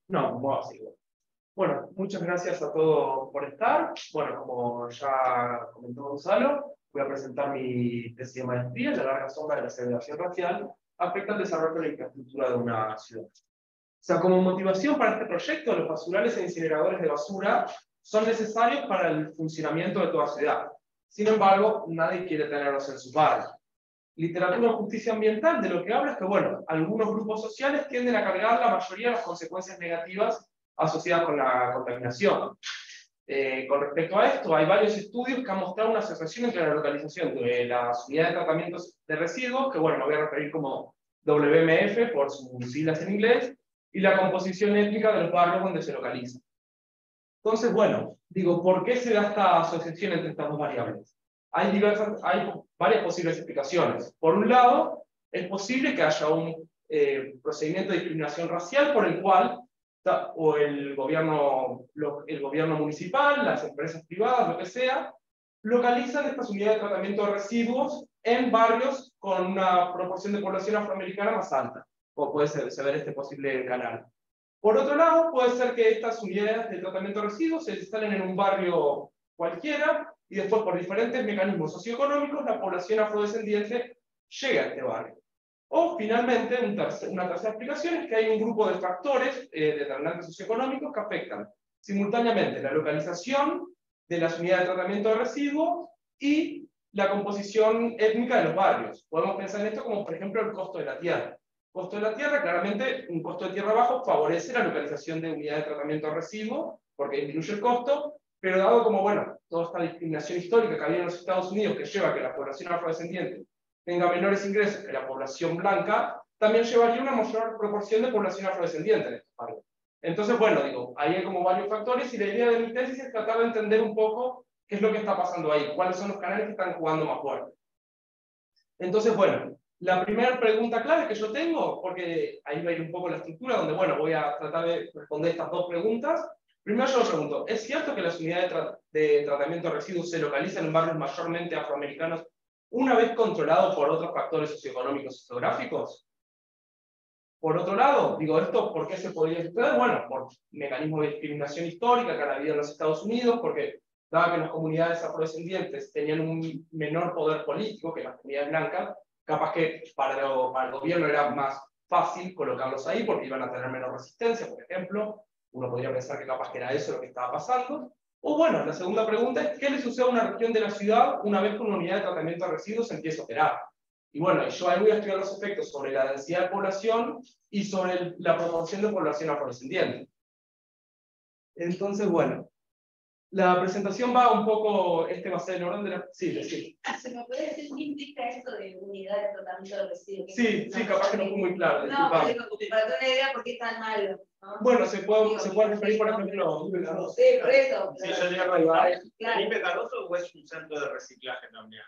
No, como así. Bueno, muchas gracias a todos por estar. Bueno, como ya comentó Gonzalo, voy a presentar mi tesis de maestría, La larga sombra de la segregación racial afecta al desarrollo de la infraestructura de una ciudad. O sea, como motivación para este proyecto, los basurales e incineradores de basura son necesarios para el funcionamiento de toda ciudad. Sin embargo, nadie quiere tenerlos en su barrio. Literatura de justicia ambiental de lo que habla es que, bueno, algunos grupos sociales tienden a cargar la mayoría de las consecuencias negativas asociadas con la contaminación. Con respecto a esto, hay varios estudios que han mostrado una asociación entre la localización de las unidades de tratamientos de residuos, que bueno, me voy a referir como WMF por sus siglas en inglés, y la composición étnica de los barrios donde se localiza. Entonces, bueno, digo, ¿por qué se da esta asociación entre estas dos variables? Hay varias posibles explicaciones. Por un lado, es posible que haya un procedimiento de discriminación racial por el cual o el gobierno municipal, las empresas privadas, lo que sea, localizan estas unidades de tratamiento de residuos en barrios con una proporción de población afroamericana más alta, como puede ser ver este posible canal. Por otro lado, puede ser que estas unidades de tratamiento de residuos se instalen en un barrio cualquiera y después, por diferentes mecanismos socioeconómicos, la población afrodescendiente llegue a este barrio. O, finalmente, una tercera explicación es que hay un grupo de factores determinantes socioeconómicos que afectan simultáneamente la localización de las unidades de tratamiento de residuos y la composición étnica de los barrios. Podemos pensar en esto como, por ejemplo, el costo de la tierra. El costo de la tierra, claramente, un costo de tierra bajo favorece la localización de unidades de tratamiento de residuos, porque disminuye el costo, pero dado como, bueno, toda esta discriminación histórica que había en los Estados Unidos que lleva a que la población afrodescendiente tenga menores ingresos que la población blanca, también llevaría una mayor proporción de población afrodescendiente en estos barrios. Entonces, bueno, digo, ahí hay como varios factores y la idea de mi tesis es tratar de entender un poco qué es lo que está pasando ahí, cuáles son los canales que están jugando más fuerte. Entonces, bueno, la primera pregunta clave que yo tengo, porque ahí va a ir un poco la estructura, donde, bueno, voy a tratar de responder estas dos preguntas. Primero yo pregunto, ¿es cierto que las unidades de tratamiento de residuos se localizan en barrios mayormente afroamericanos una vez controlados por otros factores socioeconómicos y geográficos? Por otro lado, digo, ¿esto por qué se podría suceder? Bueno, por mecanismos de discriminación histórica que han habido en los Estados Unidos, porque dado que las comunidades afrodescendientes tenían un menor poder político que las comunidades blancas, capaz que para el gobierno era más fácil colocarlos ahí porque iban a tener menos resistencia, por ejemplo. Uno podría pensar que capaz que era eso lo que estaba pasando. O bueno, la segunda pregunta es, ¿qué le sucede a una región de la ciudad una vez que una unidad de tratamiento de residuos empieza a operar? Y bueno, yo ahí voy a estudiar los efectos sobre la densidad de población y sobre la proporción de población afrodescendiente. Entonces, bueno, la presentación va un poco, va a ser el orden de la... Sí, sí. ¿Se me puede decir qué implica esto de unidad de tratamiento de residuos? Sí, sí, capaz que no fue muy claro. No, pero para tener una idea por qué es tan malo, ¿no? Bueno, se puede referir, por ejemplo... Sí, por eso. Sí, yo diría que Felipe Cardoso o es un centro de reciclaje también.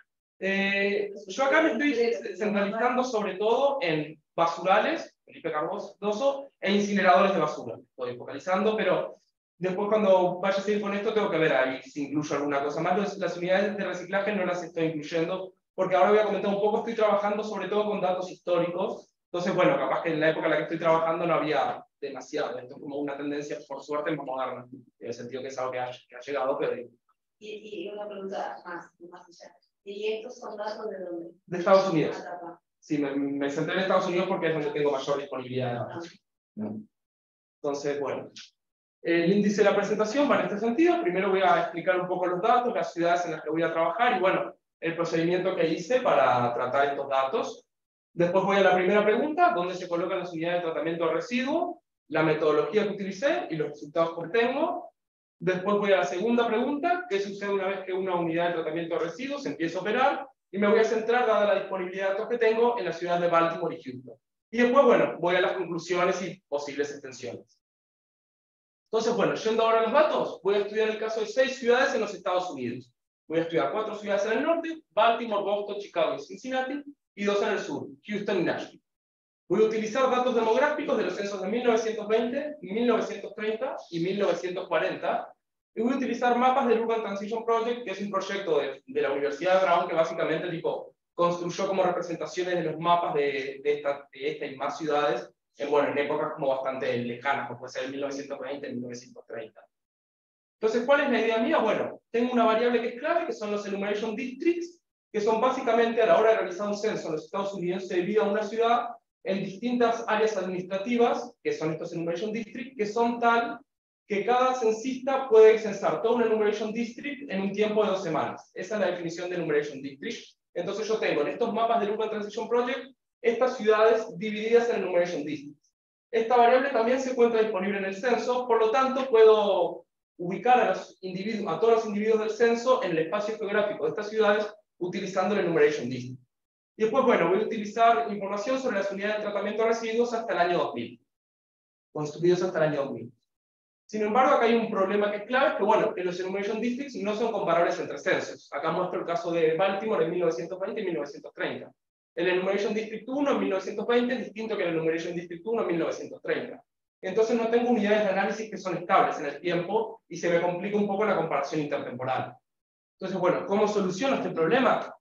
Yo acá me estoy centralizando sobre todo en basurales, Felipe Cardoso, e incineradores de basura. Estoy focalizando, pero después cuando vaya a seguir con esto tengo que ver ahí si incluyo alguna cosa más. Las unidades de reciclaje no las estoy incluyendo, porque ahora voy a comentar un poco, estoy trabajando sobre todo con datos históricos. Entonces, bueno, capaz que en la época en la que estoy trabajando no había demasiado. Esto es como una tendencia, por suerte, más moderna. En el sentido que es algo que ha llegado, pero... Y una pregunta más allá. ¿Y estos son datos de dónde? De Estados Unidos. Sí, me centré en Estados Unidos porque es donde tengo mayor disponibilidad de datos. Entonces, bueno. El índice de la presentación va en este sentido. Primero voy a explicar un poco los datos, las ciudades en las que voy a trabajar y, bueno, el procedimiento que hice para tratar estos datos. Después voy a la primera pregunta, ¿dónde se colocan las unidades de tratamiento de residuos? La metodología que utilicé y los resultados que obtengo. Después voy a la segunda pregunta, ¿qué sucede una vez que una unidad de tratamiento de residuos empieza a operar? Y me voy a centrar, dada la disponibilidad de datos que tengo, en la ciudad de Baltimore y Houston. Y después, bueno, voy a las conclusiones y posibles extensiones. Entonces, bueno, yendo ahora a los datos, voy a estudiar el caso de 6 ciudades en los Estados Unidos. Voy a estudiar 4 ciudades en el norte, Baltimore, Boston, Chicago y Cincinnati, y 2 en el sur, Houston y Nashville. Voy a utilizar datos demográficos de los censos de 1920, 1930 y 1940, y voy a utilizar mapas del Urban Transition Project, que es un proyecto de la Universidad de Brown, que básicamente tipo, construyó como representaciones de los mapas de esta y más ciudades, en épocas como bastante lejanas, como puede ser el 1920 y 1930. Entonces, ¿cuál es la idea mía? Bueno, tengo una variable que es clave, que son los enumeration districts, que son básicamente a la hora de realizar un censo en los Estados Unidos se divide a una ciudad en distintas áreas administrativas, que son estos enumeration districts, que son tal que cada censista puede censar todo un enumeration district en un tiempo de 2 semanas. Esa es la definición de enumeration district. Entonces yo tengo en estos mapas del Urban Transition Project estas ciudades divididas en enumeration districts. Esta variable también se encuentra disponible en el censo, por lo tanto puedo ubicar a todos los individuos del censo en el espacio geográfico de estas ciudades utilizando el enumeration district. Y después, voy a utilizar información sobre las unidades de tratamiento de residuos hasta el año 2000, construidos hasta el año 2000. Sin embargo, acá hay un problema que es clave, que los enumeration districts no son comparables entre censos. Acá muestro el caso de Baltimore en 1920 y 1930. El enumeration district 1 en 1920 es distinto que el enumeration district 1 en 1930. Entonces no tengo unidades de análisis que son estables en el tiempo y se me complica un poco la comparación intertemporal. Entonces, ¿cómo soluciono este problema?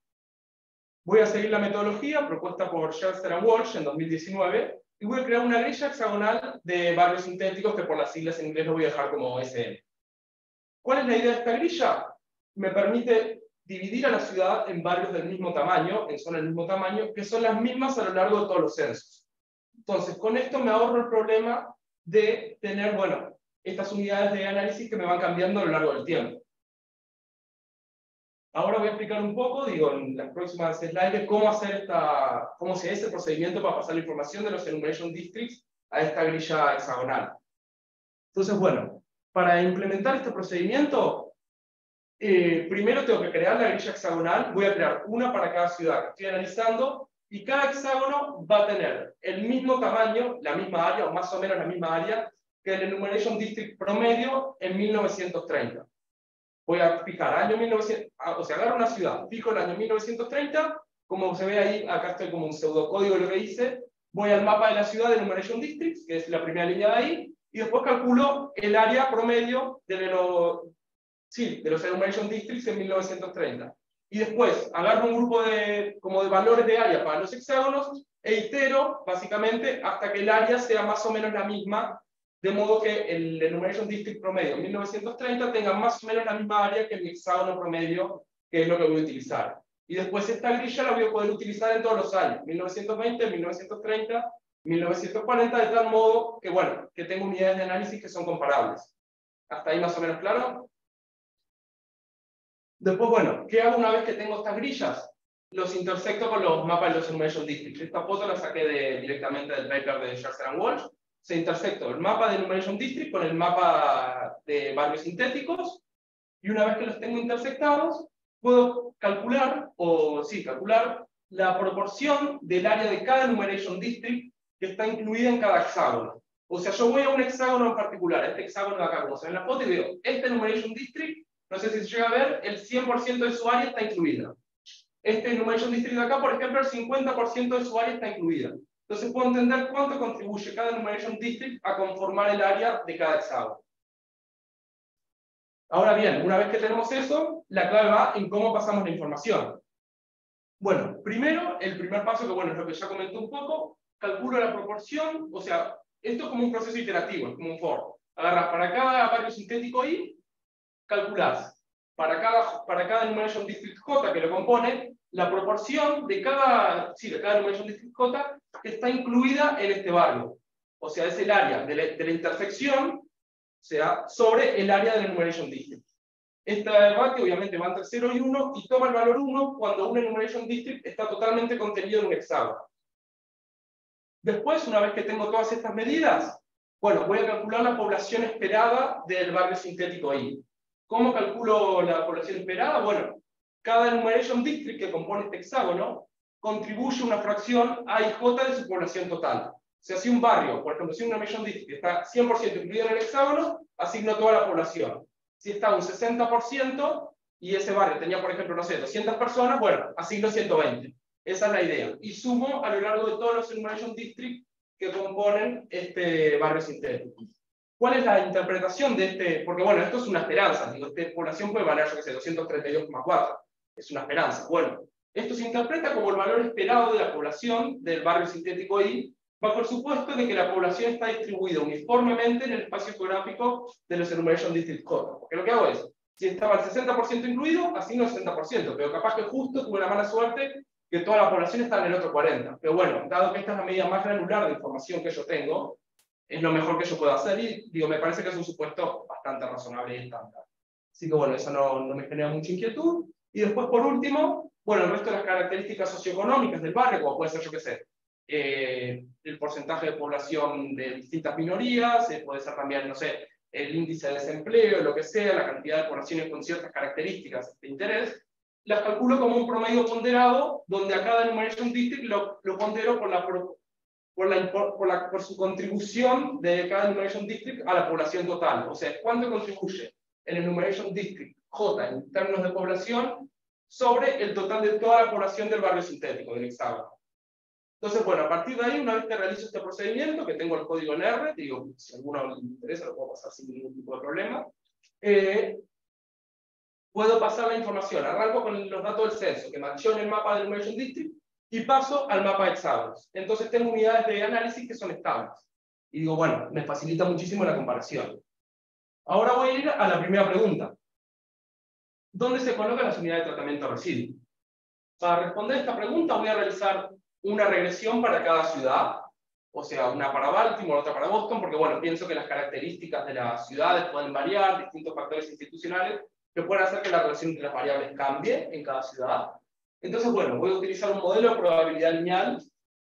Voy a seguir la metodología propuesta por Scherzer and Walsh en 2019 y voy a crear una grilla hexagonal de barrios sintéticos que por las siglas en inglés lo voy a dejar como SM. ¿Cuál es la idea de esta grilla? Me permite dividir a la ciudad en barrios del mismo tamaño, en zonas del mismo tamaño, que son las mismas a lo largo de todos los censos. Entonces, con esto me ahorro el problema de tener, estas unidades de análisis que me van cambiando a lo largo del tiempo. Ahora voy a explicar un poco, en las próximas slides, cómo se hace el procedimiento para pasar la información de los enumeration districts a esta grilla hexagonal. Entonces, para implementar este procedimiento, primero tengo que crear la grilla hexagonal, voy a crear una para cada ciudad que estoy analizando, y cada hexágono va a tener el mismo tamaño, la misma área, o más o menos la misma área, que el enumeration district promedio en 1930. Voy a fijar año 1900, agarro una ciudad, fijo el año 1930, como se ve ahí, acá estoy como un pseudocódigo de lo que hice, voy al mapa de la ciudad de enumeration districts, que es la primera línea de ahí, y después calculo el área promedio de los enumeration districts en 1930. Y después agarro un grupo de valores de área para los hexágonos e itero, básicamente, hasta que el área sea más o menos la misma, de modo que el enumeration district promedio en 1930 tenga más o menos la misma área que el hexágono promedio, que es lo que voy a utilizar. Y después esta grilla la voy a poder utilizar en todos los años, 1920, 1930, 1940, de tal modo que tengo unidades de análisis que son comparables. ¿Hasta ahí más o menos claro? Después, ¿qué hago una vez que tengo estas grillas? Los intersecto con los mapas de los enumeration districts. Esta foto la saqué directamente del paper de Scherzer and Walsh. Se intersecto el mapa de enumeration district con el mapa de barrios sintéticos, y una vez que los tengo intersectados, puedo calcular la proporción del área de cada enumeration district que está incluida en cada hexágono. O sea, yo voy a un hexágono en particular, este hexágono de acá, como se ve en la foto, y veo, este enumeration district, no sé si se llega a ver, el 100% de su área está incluida. Este enumeration district de acá, por ejemplo, el 50% de su área está incluida. Entonces puedo entender cuánto contribuye cada enumeration district a conformar el área de cada hexágono. Ahora bien, una vez que tenemos eso, la clave va en cómo pasamos la información. Primero, el primer paso, que es lo que ya comenté un poco, calculo la proporción, o sea, esto es como un proceso iterativo, es como un for. Agarras para cada barrio sintético I, calculás para cada enumeration district J que lo compone, la proporción de cada enumeration district J que está incluida en este barrio. O sea, es el área de la intersección, sobre el área del enumeration district. Esta ratio obviamente va entre 0 y 1 y toma el valor 1 cuando un enumeration district está totalmente contenido en un hexágono. Después, una vez que tengo todas estas medidas, voy a calcular la población esperada del barrio sintético I. ¿Cómo calculo la población esperada? Cada enumeration district que compone este hexágono contribuye una fracción A y J de su población total. O sea, si un barrio, por ejemplo, si un enumeration district está 100% incluido en el hexágono, asigno toda la población. Si está un 60%, y ese barrio tenía, por ejemplo, no sé, 200 personas, bueno, asigno 120. Esa es la idea. Y sumo a lo largo de todos los enumeration districts que componen este barrio sintético. ¿Cuál es la interpretación de este? Porque bueno, esto es una esperanza. Digo, esta población puede valer, yo qué sé, 232,4. Es una esperanza. Bueno, esto se interpreta como el valor esperado de la población del barrio sintético I, bajo el supuesto de que la población está distribuida uniformemente en el espacio geográfico de los enumeration district J. Porque lo que hago es, si estaba el 60% incluido, asigno el 60%, pero capaz que justo tuve la mala suerte que toda la población está en el otro 40%. Pero bueno, dado que esta es la medida más granular de información que yo tengo, es lo mejor que yo puedo hacer y digo, me parece que es un supuesto bastante razonable y estándar. Así que bueno, eso no me genera mucha inquietud. Y después, por último, bueno, el resto de las características socioeconómicas del barrio, como puede ser, yo qué sé, el porcentaje de población de distintas minorías, puede ser también, no sé, el índice de desempleo, lo que sea, la cantidad de poblaciones con ciertas características de interés, las calculo como un promedio ponderado, donde a cada enumeration district lo pondero por su contribución de cada enumeration district a la población total. O sea, cuánto contribuye el enumeration district J en términos de población sobre el total de toda la población del barrio sintético, del hexágono. Entonces, bueno, a partir de ahí, una vez que realizo este procedimiento, que tengo el código en R, digo, si a alguno le interesa, lo puedo pasar sin ningún tipo de problema, puedo pasar la información. Arranco con los datos del censo, que marchó en el mapa del enumeration district, y paso al mapa de hexágonos. Entonces tengo unidades de análisis que son estables. Y digo, bueno, me facilita muchísimo la comparación. Ahora voy a ir a la primera pregunta. ¿Dónde se colocan las unidades de tratamiento de residuos? Para responder esta pregunta voy a realizar una regresión para cada ciudad, o sea, una para Baltimore, otra para Boston, porque bueno, pienso que las características de las ciudades pueden variar, distintos factores institucionales que pueden hacer que la relación entre las variables cambie en cada ciudad. Entonces, bueno, voy a utilizar un modelo de probabilidad lineal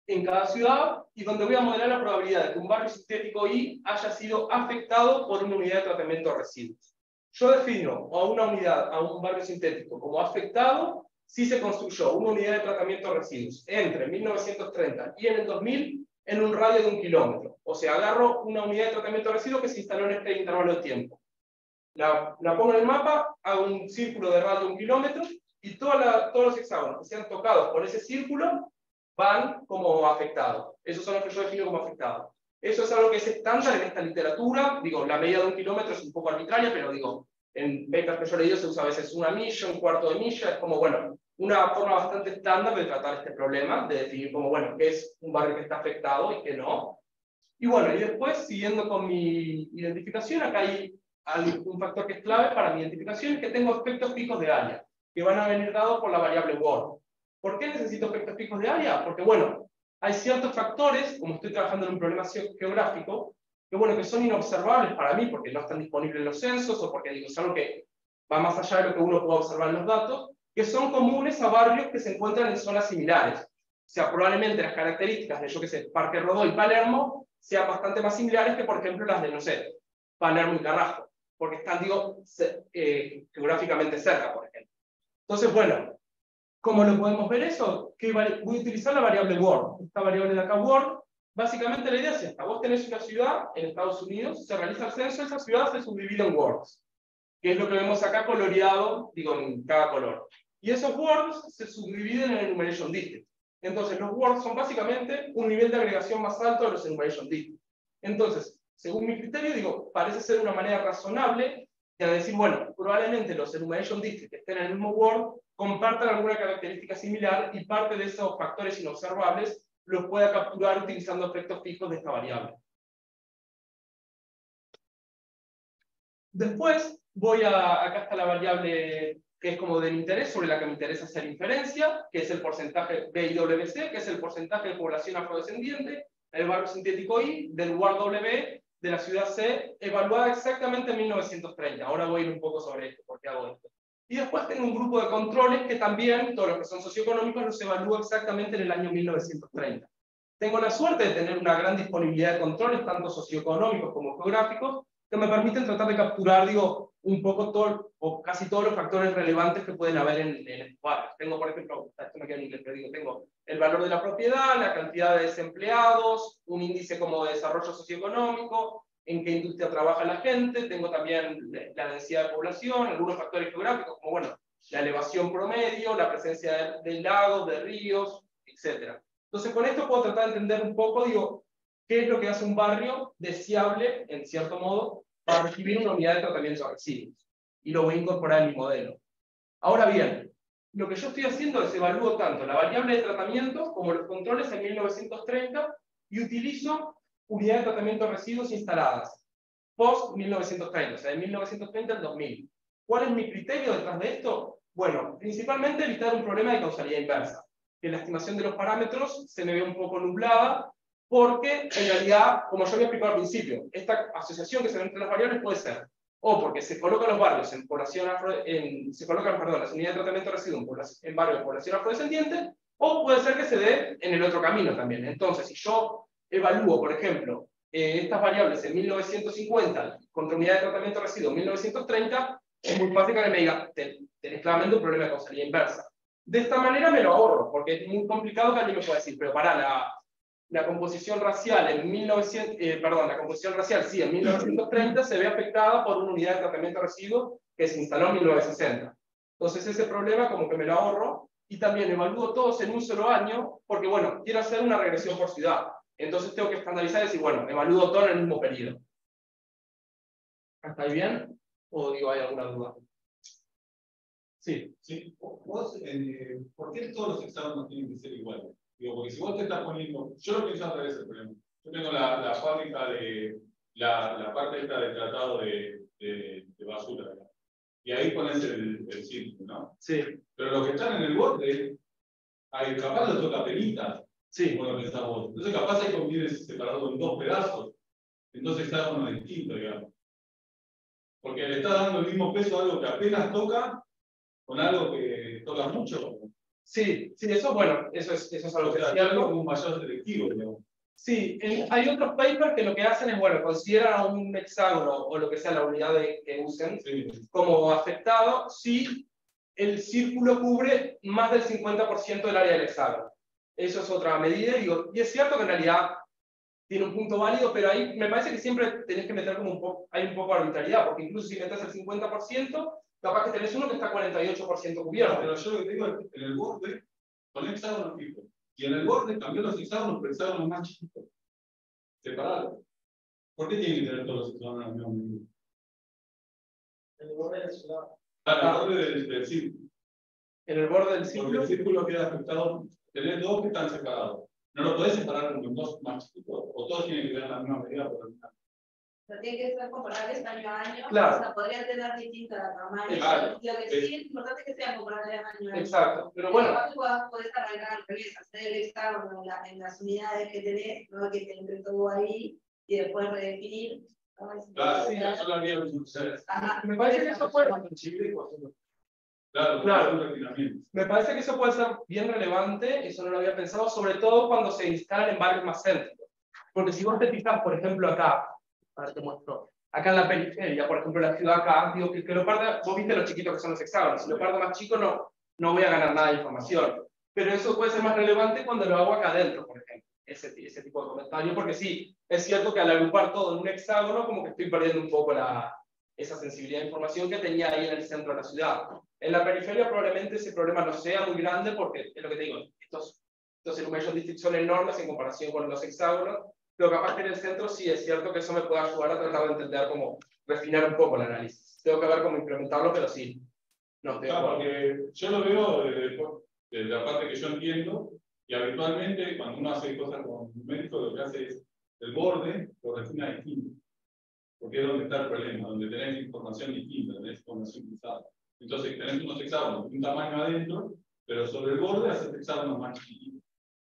en cada ciudad, y donde voy a modelar la probabilidad de que un barrio sintético I haya sido afectado por una unidad de tratamiento de residuos. Yo defino a una unidad, a un barrio sintético, como afectado si se construyó una unidad de tratamiento de residuos entre 1930 y en el 2000 en un radio de 1 kilómetro. O sea, agarro una unidad de tratamiento de residuos que se instaló en este intervalo de tiempo. La pongo en el mapa, hago un círculo de radio de 1 kilómetro, y todos los hexágonos que sean tocados por ese círculo van como afectados. Esos son los que yo defino como afectados. Eso es algo que es estándar en esta literatura. Digo, la medida de 1 kilómetro es un poco arbitraria, pero digo, en papers que yo he leído se usa a veces 1 milla, 1/4 de milla. Es como, bueno, una forma bastante estándar de tratar este problema, de definir como, bueno, qué es un barrio que está afectado y qué no. Y bueno, y después, siguiendo con mi identificación, acá hay un factor que es clave para mi identificación, es que tengo efectos picos de área, que van a venir dados por la variable WORD. ¿Por qué necesito efectos picos de área? Porque, bueno, hay ciertos factores, como estoy trabajando en un problema geográfico, que, bueno, que son inobservables para mí, porque no están disponibles en los censos, o porque, digo, es algo que va más allá de lo que uno puede observar en los datos, que son comunes a barrios que se encuentran en zonas similares. O sea, probablemente las características de, yo qué sé, Parque Rodó y Palermo sean bastante más similares que, por ejemplo, las de, no sé, Palermo y Carrasco, porque están, digo, geográficamente cerca, por ejemplo. Entonces, bueno, ¿cómo lo podemos ver eso? Que voy a utilizar la variable WORD. Esta variable de acá, WORD, básicamente la idea es esta. Vos tenés una ciudad en Estados Unidos, se realiza el censo, esa ciudad se subdivide en words, que es lo que vemos acá coloreado, digo, en cada color. Y esos words se subdividen en enumeration district. Entonces, los words son básicamente un nivel de agregación más alto de los enumeration district. Entonces, según mi criterio, digo, parece ser una manera razonable de decir, bueno, probablemente los enumeration district que estén en el mismo word compartan alguna característica similar, y parte de esos factores inobservables los pueda capturar utilizando efectos fijos de esta variable. Después voy acá está la variable que es como de mi interés, sobre la que me interesa hacer inferencia, que es el porcentaje BIWC, que es el porcentaje de población afrodescendiente, el barrio sintético I, del WAR W, de la ciudad C, evaluada exactamente en 1930. Ahora voy a ir un poco sobre esto, por qué hago esto. Y después tengo un grupo de controles que también, todos los que son socioeconómicos, los evalúo exactamente en el año 1930. Tengo la suerte de tener una gran disponibilidad de controles, tanto socioeconómicos como geográficos, que me permiten tratar de capturar, digo, un poco todo, o casi todos los factores relevantes que pueden haber en estos barrios. Tengo, por ejemplo, esto me queda en inglés, pero digo, tengo el valor de la propiedad, la cantidad de desempleados, un índice como de desarrollo socioeconómico, en qué industria trabaja la gente, tengo también la densidad de población, algunos factores geográficos, como bueno, la elevación promedio, la presencia de lagos, de ríos, etc. Entonces, con esto puedo tratar de entender un poco, digo, qué es lo que hace un barrio deseable, en cierto modo, para recibir una unidad de tratamiento de residuos. Y lo voy a incorporar en mi modelo. Ahora bien, lo que yo estoy haciendo es evalúo tanto la variable de tratamiento como los controles en 1930 y utilizo unidades de tratamiento de residuos instaladas post 1930, o sea, de 1930 al 2000. ¿Cuál es mi criterio detrás de esto? Bueno, principalmente evitar un problema de causalidad inversa, que la estimación de los parámetros se me ve un poco nublada, porque en realidad, como yo había explicado al principio, esta asociación que se ve entre las variables puede ser o porque se colocan los barrios en población se colocan, perdón, las unidades de tratamiento de residuos en barrios de población afrodescendiente, o puede ser que se dé en el otro camino también. Entonces, si yo evalúo, por ejemplo, estas variables en 1950 contra unidad de tratamiento de residuos en 1930, es muy fácil que me diga, tenés claramente un problema de causalidad inversa. De esta manera me lo ahorro, porque es muy complicado que alguien me pueda decir, pero para la composición racial en 1900, la composición racial sí, en 1930 se ve afectada por una unidad de tratamiento de residuos que se instaló en 1960. Entonces ese problema como que me lo ahorro, y también evalúo todos en un solo año, porque bueno, quiero hacer una regresión por ciudad. Entonces tengo que estandarizar y decir, bueno, evalúo todo en el mismo periodo. ¿Hasta ahí bien? ¿O digo, hay alguna duda? Sí. Sí. ¿Vos, ¿por qué todos los exámenes tienen que ser iguales? Digo, porque si vos te estás poniendo, yo lo pienso al revés el problema. Yo tengo la fábrica de, la parte esta de tratado de basura, ¿no? Y ahí pones el círculo, ¿no? Sí. Pero los que están en el borde, hay, capaz los toca pelitas, Sí. como lo pensás vos. Entonces capaz hay convienes separados en dos pedazos, entonces cada uno distinto, digamos. Porque le está dando el mismo peso a algo que apenas toca, con algo que toca mucho. Sí, sí, eso, bueno, eso es algo que es cierto. Como un mayor selectivo, digamos. Sí, hay otros papers que lo que hacen es, bueno, consideran a un hexágono o lo que sea la unidad que usen como afectado si el círculo cubre más del 50% del área del hexágono. Eso es otra medida, digo, y es cierto que en realidad tiene un punto válido, pero ahí me parece que siempre tenés que meter como hay un poco de arbitrariedad, porque incluso si metes el 50%, capaz que tenés uno que está 48% cubierto. No, pero yo lo que digo es que en el borde, con hexágonos tipo. Y en el borde cambió los hexágonos por hexágonos más chiquitos. Separados. ¿Por qué tienen que tener todos los hexágonos en el mismo medida? En el borde del ciudad. En el borde del círculo. En el borde del Porque círculo. el círculo queda afectado. Tenés dos que están separados. No lo podés separar con dos más chiquitos. O todos tienen que tener la misma medida por el final. Pero tiene que ser comparables año a año. Claro. O sea, podrían tener distintos tamaños. Exacto. Lo que sí es importante que sean comparables año a año. Exacto. Pero bueno. Podés arrancar al revés, hacer el hexágono en las unidades que tenés, no que te entre todo ahí y después redefinir. Claro, sí, eso lo había visto ustedes. Me parece que eso puede. Claro, Claro. Me parece que eso puede ser bien relevante, eso no lo había pensado, sobre todo cuando se instalan en barrios más céntricos. Porque si vos te fijas, por ejemplo, acá, a ver, te muestro, acá en la periferia, por ejemplo, la ciudad acá, digo que lo parta, vos viste los chiquitos que son los hexágonos, si lo parto más chico no voy a ganar nada de información. Pero eso puede ser más relevante cuando lo hago acá adentro, por ejemplo, ese tipo de comentario, porque sí, es cierto que al agrupar todo en un hexágono, como que estoy perdiendo un poco esa sensibilidad de información que tenía ahí en el centro de la ciudad. En la periferia probablemente ese problema no sea muy grande, porque es lo que te digo, estos illumination districts son enormes en comparación con los hexágonos, pero capaz que en el centro sí es cierto que eso me puede ayudar a tratar de entender cómo refinar un poco el análisis. Tengo que ver cómo implementarlo, pero sí. No, porque yo lo veo desde la parte que yo entiendo, y habitualmente cuando uno hace cosas con un médico, lo que hace es el borde lo refina distinto. Porque es donde está el problema, donde tenés información distinta, tenés información cruzada. Entonces tenés unos hexágonos de un tamaño adentro, pero sobre el borde haces hexágonos más chiquitos.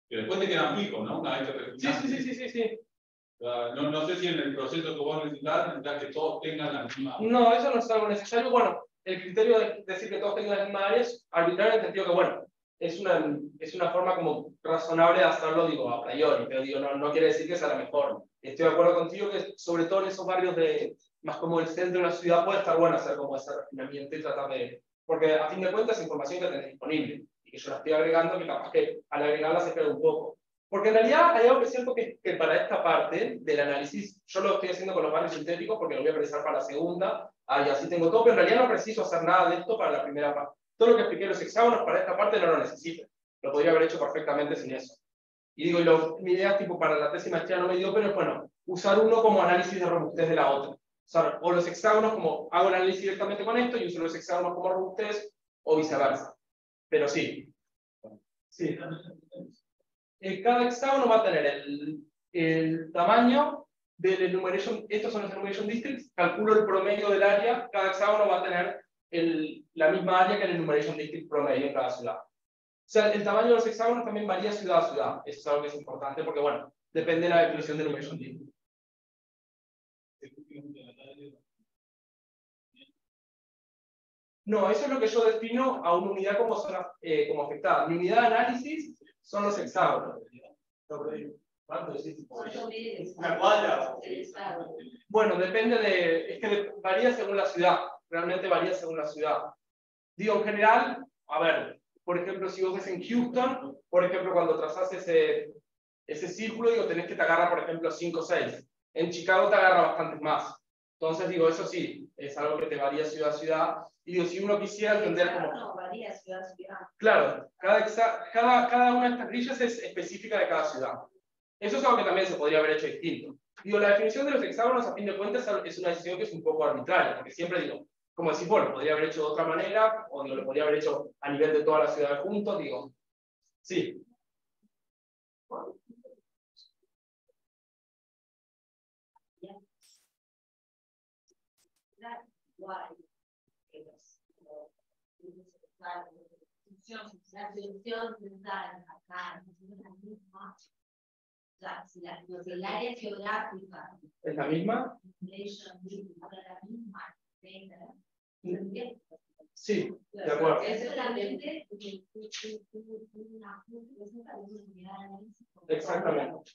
Que después te quedan fijos, ¿no? Una vez que refinaste. Sí. No sé si en el proceso que vos necesitas que todos tengan la misma. No, eso no es algo necesario. Bueno, el criterio de decir que todos tengan la misma área es arbitrario en el sentido que, bueno, es una forma como razonable de hacerlo, digo, a priori, pero digo, no quiere decir que sea la mejor. Estoy de acuerdo contigo que, sobre todo en esos barrios más como el centro de la ciudad, puede estar bueno hacer como ese refinamiento y tratar de. Porque a fin de cuentas es información que tenés disponible y que yo la estoy agregando, que capaz que al agregarla se queda un poco. Porque en realidad hay algo que es cierto que para esta parte del análisis, yo lo estoy haciendo con los barrios sintéticos porque lo voy a precisar para la segunda, y así tengo todo, pero en realidad no preciso hacer nada de esto para la primera parte. Todo lo que expliqué los hexágonos para esta parte no lo necesito. Lo podría haber hecho perfectamente sin eso. Y digo, mi idea tipo para la tesis maestría no me dio, pero es bueno, usar uno como análisis de robustez de la otra. Usar o los hexágonos como hago el análisis directamente con esto y uso los hexágonos como robustez o viceversa. Pero sí. Sí. Cada hexágono va a tener el tamaño del enumeration, estos son los enumeration districts, calculo el promedio del área, cada hexágono va a tener la misma área que el enumeration district promedio en cada ciudad. O sea, el tamaño de los hexágonos también varía ciudad a ciudad, eso es algo que es importante porque, bueno, depende de la definición del enumeration district. No, eso es lo que yo defino a una unidad como afectada. Mi unidad de análisis son los hexágonos. ¿Cuánto decís? ¿Una cuadra? Bueno, depende es que varía según la ciudad. Realmente varía según la ciudad. Digo, en general, a ver, por ejemplo, si vos ves en Houston, por ejemplo, cuando trazás ese círculo, digo, tenés que te agarrar, por ejemplo, 5 o 6. En Chicago te agarra bastantes más. Entonces, digo, eso sí, es algo que te varía ciudad a ciudad. Y digo, si uno quisiera entender como... No, varía ciudad a ciudad. Claro, cada una de estas grillas es específica de cada ciudad. Eso es algo que también se podría haber hecho distinto. Digo, la definición de los hexágonos, a fin de cuentas, es una decisión que es un poco arbitraria, porque siempre digo, como decís, bueno, podría haber hecho de otra manera, o digo, lo podría haber hecho a nivel de toda la ciudad juntos, digo, sí. La solución central acá es la misma. O sea, si el área geográfica ¿Es la misma? la misma. Sí, de acuerdo. Es solamente Exactamente.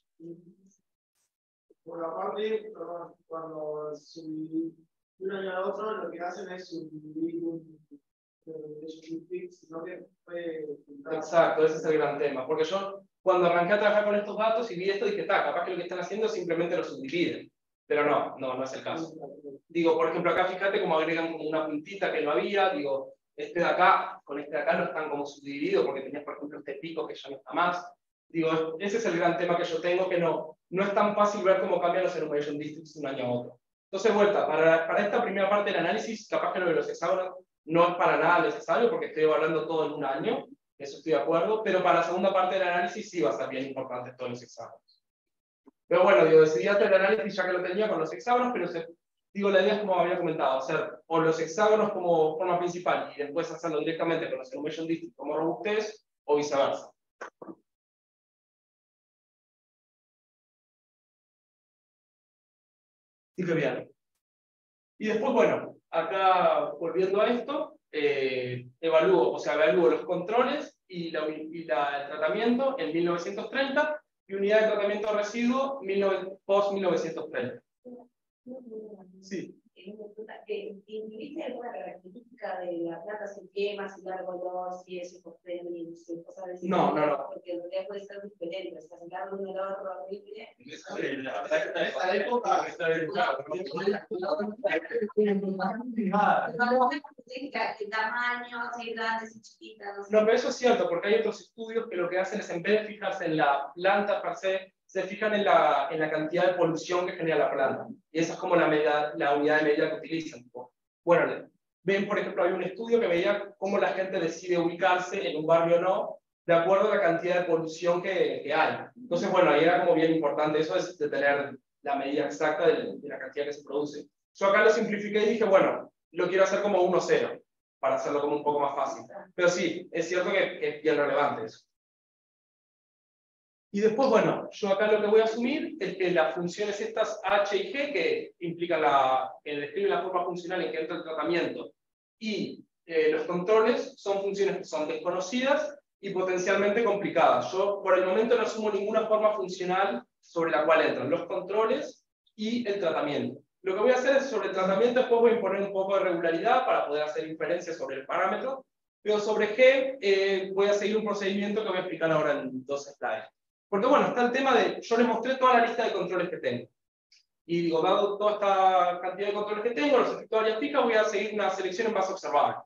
Por la parte, cuando subir un año a otro, lo que hacen es subir Exacto, ese es el gran tema. Porque yo, cuando arranqué a trabajar con estos datos y vi esto, dije, capaz que lo que están haciendo es simplemente lo subdividen. Pero no es el caso. Digo, por ejemplo, acá fíjate cómo agregan como una puntita que no había. Digo, este de acá, con este de acá no están como subdivididos porque tenías, por ejemplo, este pico que ya no está más. Digo, ese es el gran tema que yo tengo, que no es tan fácil ver cómo cambian los enumeration districts de un año a otro. Entonces, vuelta, para esta primera parte del análisis, capaz que lo de los hexágonos no es para nada necesario porque estoy evaluando todo en un año, eso estoy de acuerdo, pero para la segunda parte del análisis sí va a ser bien importante todos los hexágonos. Pero bueno, digo, decidí hacer el análisis ya que lo tenía con los hexágonos, pero digo, la idea es como había comentado, hacer o los hexágonos como forma principal y después hacerlo directamente con los enumeration districts como robustez o viceversa. Sí que bien. Y después, bueno, acá volviendo a esto, evalúo los controles y el tratamiento en 1930 y unidad de tratamiento de residuo post-1930. Sí. ¿Incluiste alguna característica de la plata se quema, si largo olor, si es hipotérmico, si cosas de ese tipo? No. Porque en realidad puede ser diferente, o sea, si largo un olor horrible. Esa época está bien. ¿Qué tamaño? Si grandes y chiquitas. No, pero eso es cierto, porque hay otros estudios que lo que hacen es, en vez de fijarse en la planta per se, se fijan en la cantidad de polución que genera la planta. Y esa es como la unidad de medida que utilizan. Bueno, ven, por ejemplo, hay un estudio que veía cómo la gente decide ubicarse en un barrio o no, de acuerdo a la cantidad de polución que hay. Entonces, bueno, ahí era como bien importante eso, es de tener la medida exacta de la cantidad que se produce. Yo acá lo simplifiqué y dije, bueno, lo quiero hacer como 1-0, para hacerlo como un poco más fácil. Pero sí, es cierto que es bien relevante eso. Y después, bueno, yo acá lo que voy a asumir es que las funciones estas H y G, que implican que describen la forma funcional en que entra el tratamiento, y los controles, son funciones que son desconocidas y potencialmente complicadas. Yo, por el momento, no asumo ninguna forma funcional sobre la cual entran los controles y el tratamiento. Lo que voy a hacer es, sobre el tratamiento, después voy a imponer un poco de regularidad para poder hacer inferencias sobre el parámetro, pero sobre G voy a seguir un procedimiento que voy a explicar ahora en 2 slides. Porque bueno, está el tema de, yo les mostré toda la lista de controles que tengo. Y digo, dado toda esta cantidad de controles que tengo, los efectos de área fija, voy a seguir una selección en base observable.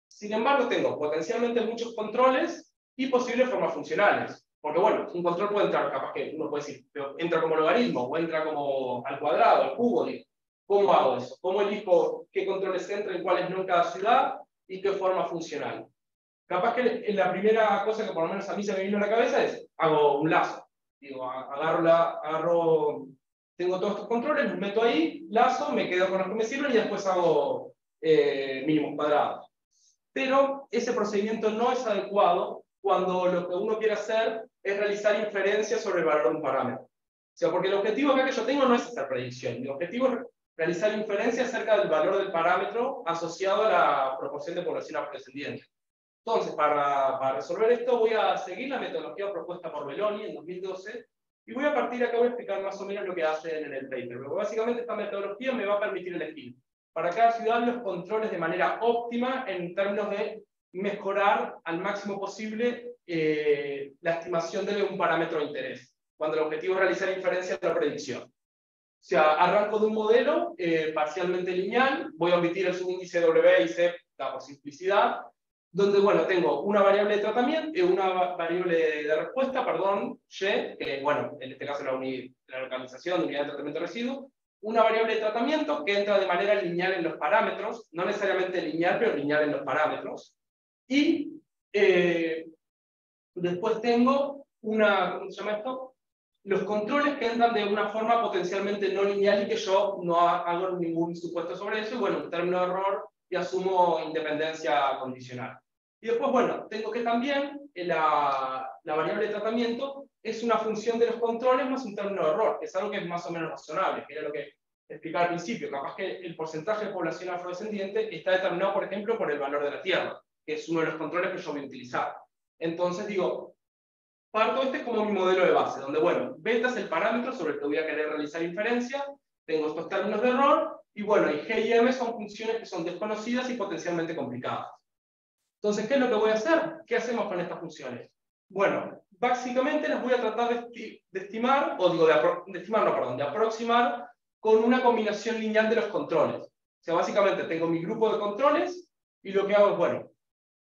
Sin embargo, tengo potencialmente muchos controles y posibles formas funcionales. Porque bueno, un control puede entrar, capaz que uno puede decir, pero entra como logaritmo, o entra como al cuadrado, al cubo, digo. ¿Cómo hago eso? ¿Cómo elijo qué controles entran, cuáles no en cada ciudad y qué forma funcional? Capaz que la primera cosa que por lo menos a mí se me vino a la cabeza es, hago un lazo. Digo, tengo todos estos controles, los meto ahí, lazo, me quedo con los que me sirven y después hago mínimos cuadrados. Pero ese procedimiento no es adecuado cuando lo que uno quiere hacer es realizar inferencias sobre el valor de un parámetro. O sea, porque el objetivo acá que yo tengo no es hacer predicción, mi objetivo es realizar inferencias acerca del valor del parámetro asociado a la proporción de población afrodescendiente. Entonces, para resolver esto voy a seguir la metodología propuesta por Belloni en 2012 y voy a partir de acá voy a explicar más o menos lo que hacen en el paper. Pero básicamente esta metodología me va a permitir elegir para cada ciudad los controles de manera óptima en términos de mejorar al máximo posible la estimación de un parámetro de interés, cuando el objetivo es realizar inferencias de la predicción. O sea, arranco de un modelo parcialmente lineal, voy a omitir el subíndice W y Z por simplicidad, donde, bueno, tengo una variable de tratamiento, una variable de respuesta, perdón, Y, que, bueno, en este caso la localización de unidad de tratamiento de residuos, una variable de tratamiento que entra de manera lineal en los parámetros, no necesariamente lineal, pero lineal en los parámetros, y después tengo ¿cómo se llama esto? Los controles que entran de una forma potencialmente no lineal y que yo no hago ningún supuesto sobre eso, y bueno, en término de error, y asumo independencia condicional. Y después, bueno, tengo que también la variable de tratamiento es una función de los controles más un término de error, que es algo que es más o menos razonable, que era lo que explicaba al principio. Capaz que el porcentaje de población afrodescendiente está determinado, por ejemplo, por el valor de la tierra, que es uno de los controles que yo voy a utilizar. Entonces digo, parto este es como mi modelo de base, donde, bueno, beta es el parámetro sobre el que voy a querer realizar inferencia, tengo estos términos de error, y bueno, y G y M son funciones que son desconocidas y potencialmente complicadas. Entonces, ¿qué es lo que voy a hacer? ¿Qué hacemos con estas funciones? Bueno, básicamente las voy a tratar de estimar, o digo, de aproximar con una combinación lineal de los controles. O sea, básicamente tengo mi grupo de controles, y lo que hago es, bueno,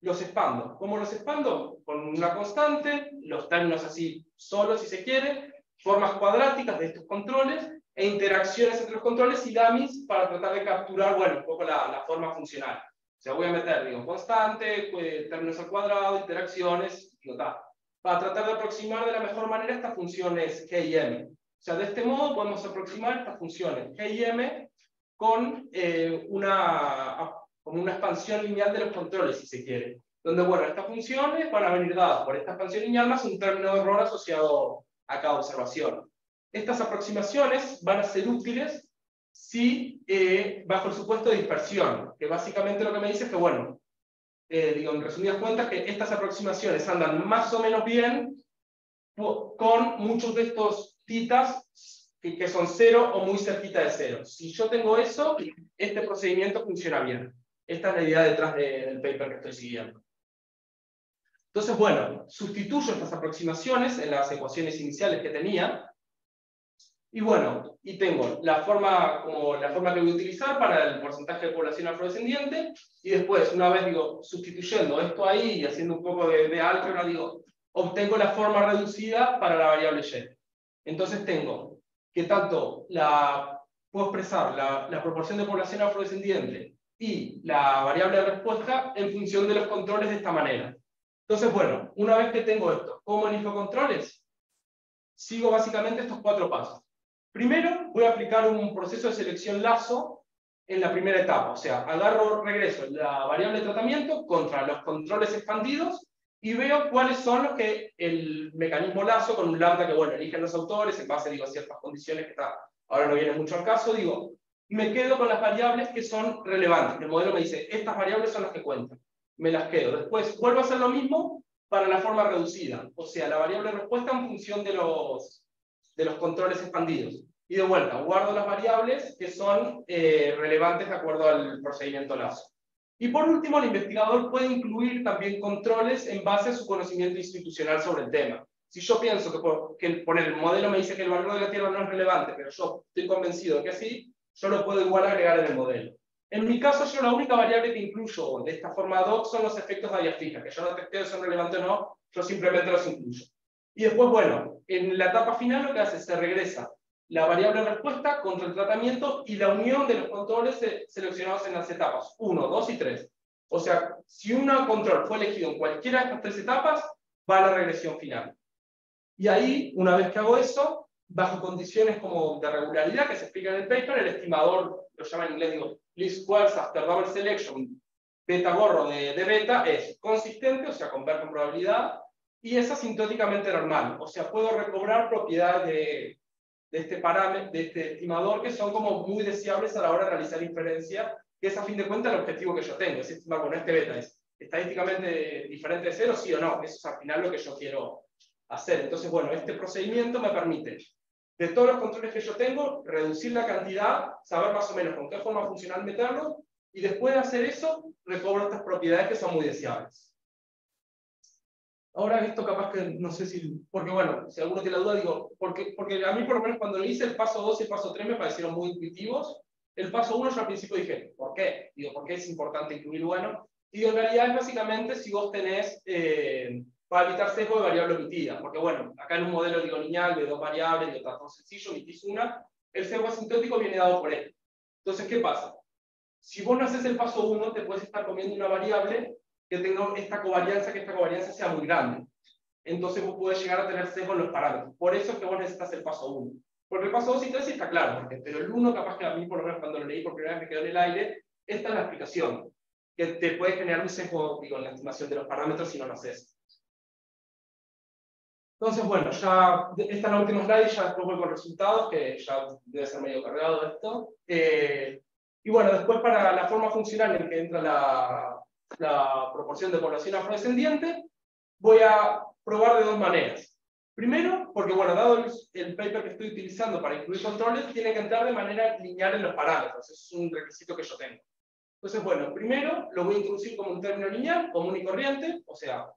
los expando. ¿Cómo los expando? Con una constante, los términos así solos si se quiere, formas cuadráticas de estos controles, e interacciones entre los controles y dummies para tratar de capturar, bueno, un poco la forma funcional. O sea, voy a meter, digo, constante, términos al cuadrado, interacciones, para tratar de aproximar de la mejor manera estas funciones G y M. O sea, de este modo podemos aproximar estas funciones G y M con como una expansión lineal de los controles, si se quiere. Donde, bueno, estas funciones van a venir dadas por esta expansión lineal más un término de error asociado a cada observación. Estas aproximaciones van a ser útiles si, bajo el supuesto de dispersión, que básicamente lo que me dice es que, bueno, digo, en resumidas cuentas, que estas aproximaciones andan más o menos bien con muchos de estos titas que son 0 o muy cerquita de 0. Si yo tengo eso, este procedimiento funciona bien. Esta es la idea detrás del paper que estoy siguiendo. Entonces, bueno, sustituyo estas aproximaciones en las ecuaciones iniciales que tenía, y bueno, y tengo la forma que voy a utilizar para el porcentaje de población afrodescendiente, y después, una vez digo, sustituyendo esto ahí y haciendo un poco de álgebra, digo, obtengo la forma reducida para la variable y. Entonces tengo que tanto puedo expresar la proporción de población afrodescendiente y la variable de respuesta en función de los controles de esta manera. Entonces, bueno, una vez que tengo esto, ¿cómo elijo controles? Sigo básicamente estos 4 pasos. Primero, voy a aplicar un proceso de selección lazo en la primera etapa. O sea, regreso la variable de tratamiento contra los controles expandidos y veo cuáles son los que el mecanismo lazo, con un lambda que, bueno, eligen los autores en base, digo, a ciertas condiciones que ahora no viene mucho al caso, digo, me quedo con las variables que son relevantes. El modelo me dice, estas variables son las que cuentan. Me las quedo. Después, vuelvo a hacer lo mismo para la forma reducida. O sea, la variable de respuesta en función de los controles expandidos. Y de vuelta, guardo las variables que son relevantes de acuerdo al procedimiento lazo. Y por último, el investigador puede incluir también controles en base a su conocimiento institucional sobre el tema. si yo pienso que poner el modelo me dice que el valor de la Tierra no es relevante, pero yo estoy convencido de que sí, yo lo puedo igual agregar en el modelo. En mi caso, yo la única variable que incluyo de esta forma ad hoc son los efectos de área fija, que yo no testeo si son relevantes o no, yo simplemente los incluyo. Y después, bueno, en la etapa final lo que hace es se regresa la variable respuesta contra el tratamiento y la unión de los controles seleccionados en las etapas 1, 2 y 3. O sea, si un control fue elegido en cualquiera de estas 3 etapas, va a la regresión final. Y ahí, una vez que hago eso, bajo condiciones como de regularidad que se explica en el paper, el estimador, lo llama en inglés, digo, least squares after double selection, beta gorro de beta, es consistente, o sea, con ver con probabilidad, y es asintóticamente normal. O sea, puedo recobrar propiedades de este parámetro, de este estimador, que son como muy deseables a la hora de realizar inferencia, que es a fin de cuentas el objetivo que yo tengo. Es estimar, bueno, este beta es estadísticamente diferente de cero, sí o no. Eso es al final lo que yo quiero hacer. Entonces, bueno, este procedimiento me permite, de todos los controles que yo tengo, reducir la cantidad, saber más o menos con qué forma funcional meterlo, y después de hacer eso, recobro estas propiedades que son muy deseables. Ahora esto capaz que, no sé si, porque bueno, si alguno tiene la duda, digo, porque a mí por lo menos cuando lo hice, el paso 2 y el paso 3 me parecieron muy intuitivos. El paso 1 yo al principio dije, ¿por qué? Digo, ¿por qué es importante incluir bueno? Y en realidad es básicamente si vos tenés, para evitar sesgo de variable omitida, porque bueno, acá en un modelo digo lineal de 2 variables, de tan sencillo, omitís una, el sesgo asintótico viene dado por esto. Entonces, ¿qué pasa? Si vos no haces el paso 1, te puedes estar comiendo una variable que tenga esta covarianza, que esta covarianza sea muy grande. Entonces vos podés llegar a tener sesgo en los parámetros. Por eso es que vos necesitas el paso 1. Porque el paso 2 y 3 sí está claro, pero el 1 capaz que a mí, por lo menos cuando lo leí por primera vez me quedó en el aire, esta es la explicación, que te puede generar un sesgo, digo, en la estimación de los parámetros si no lo haces. Entonces, bueno, ya esta es la última slide, ya después voy con resultados, que ya debe ser medio cargado esto. Y bueno, después para la forma funcional en que entra la proporción de población afrodescendiente, voy a probar de 2 maneras. Primero, porque bueno, dado el paper que estoy utilizando para incluir controles, tiene que entrar de manera lineal en los parámetros. Es un requisito que yo tengo. Entonces, bueno, primero lo voy a introducir como un término lineal, común y corriente, o sea,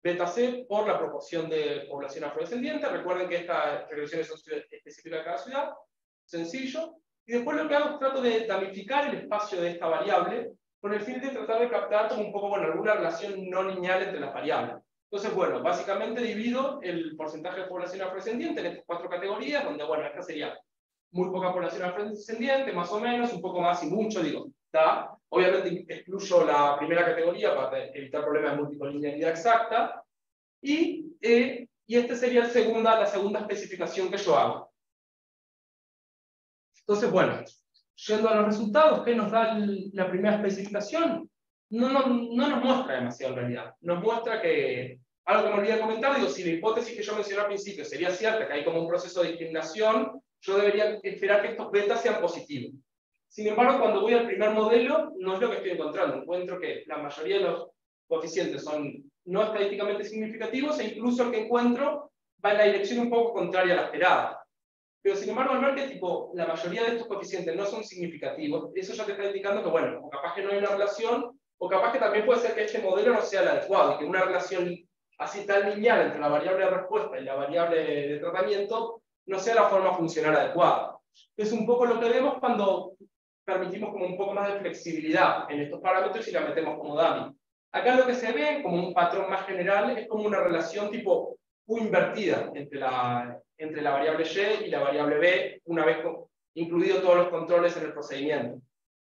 beta C por la proporción de población afrodescendiente. Recuerden que estas regresiones son específicas de cada ciudad. Sencillo. Y después lo que hago es trato de damificar el espacio de esta variable con el fin de tratar de captar como un poco, bueno, alguna relación no lineal entre las variables. Entonces, bueno, básicamente divido el porcentaje de población afrodescendiente en estas 4 categorías, donde, bueno, esta sería muy poca población afrodescendiente, más o menos, un poco más y mucho, digo, ¿está? Obviamente excluyo la primera categoría para evitar problemas de multicolinialidad exacta, y esta sería la segunda especificación que yo hago. Entonces, bueno, yendo a los resultados, ¿qué nos da la primera especificación? No nos muestra demasiado en realidad. Nos muestra que, algo que me olvidé de comentar, digo, si la hipótesis que yo mencioné al principio sería cierta, que hay como un proceso de discriminación, yo debería esperar que estos betas sean positivos. Sin embargo, cuando voy al primer modelo, no es lo que estoy encontrando. Encuentro que la mayoría de los coeficientes son no estadísticamente significativos, e incluso el que encuentro va en la dirección un poco contraria a la esperada. Pero sin embargo, al ver que tipo, la mayoría de estos coeficientes no son significativos, eso ya te está indicando que, bueno, o capaz que no hay una relación, o capaz que también puede ser que este modelo no sea el adecuado, y que una relación así tan lineal entre la variable de respuesta y la variable de tratamiento no sea la forma funcional adecuada. Es un poco lo que vemos cuando permitimos como un poco más de flexibilidad en estos parámetros y la metemos como dummy. Acá lo que se ve como un patrón más general es como una relación tipo U invertida entre la variable Y y la variable B, una vez incluidos todos los controles en el procedimiento.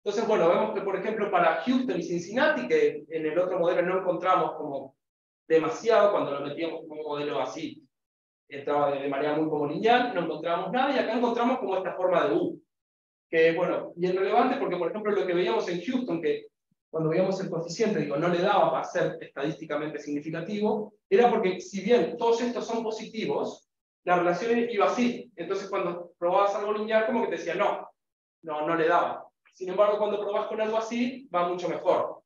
Entonces, bueno, vemos que, por ejemplo, para Houston y Cincinnati, que en el otro modelo no encontramos como demasiado, cuando lo metíamos como un modelo así, entraba de manera muy como lineal, no encontramos nada, y acá encontramos como esta forma de U. Que, bueno, bien relevante porque, por ejemplo, lo que veíamos en Houston, que cuando veíamos el coeficiente, digo, no le daba para ser estadísticamente significativo, era porque, si bien todos estos son positivos, la relación iba así. Entonces, cuando probabas algo lineal, como que te decía, no le daba. Sin embargo, cuando probás con algo así, va mucho mejor.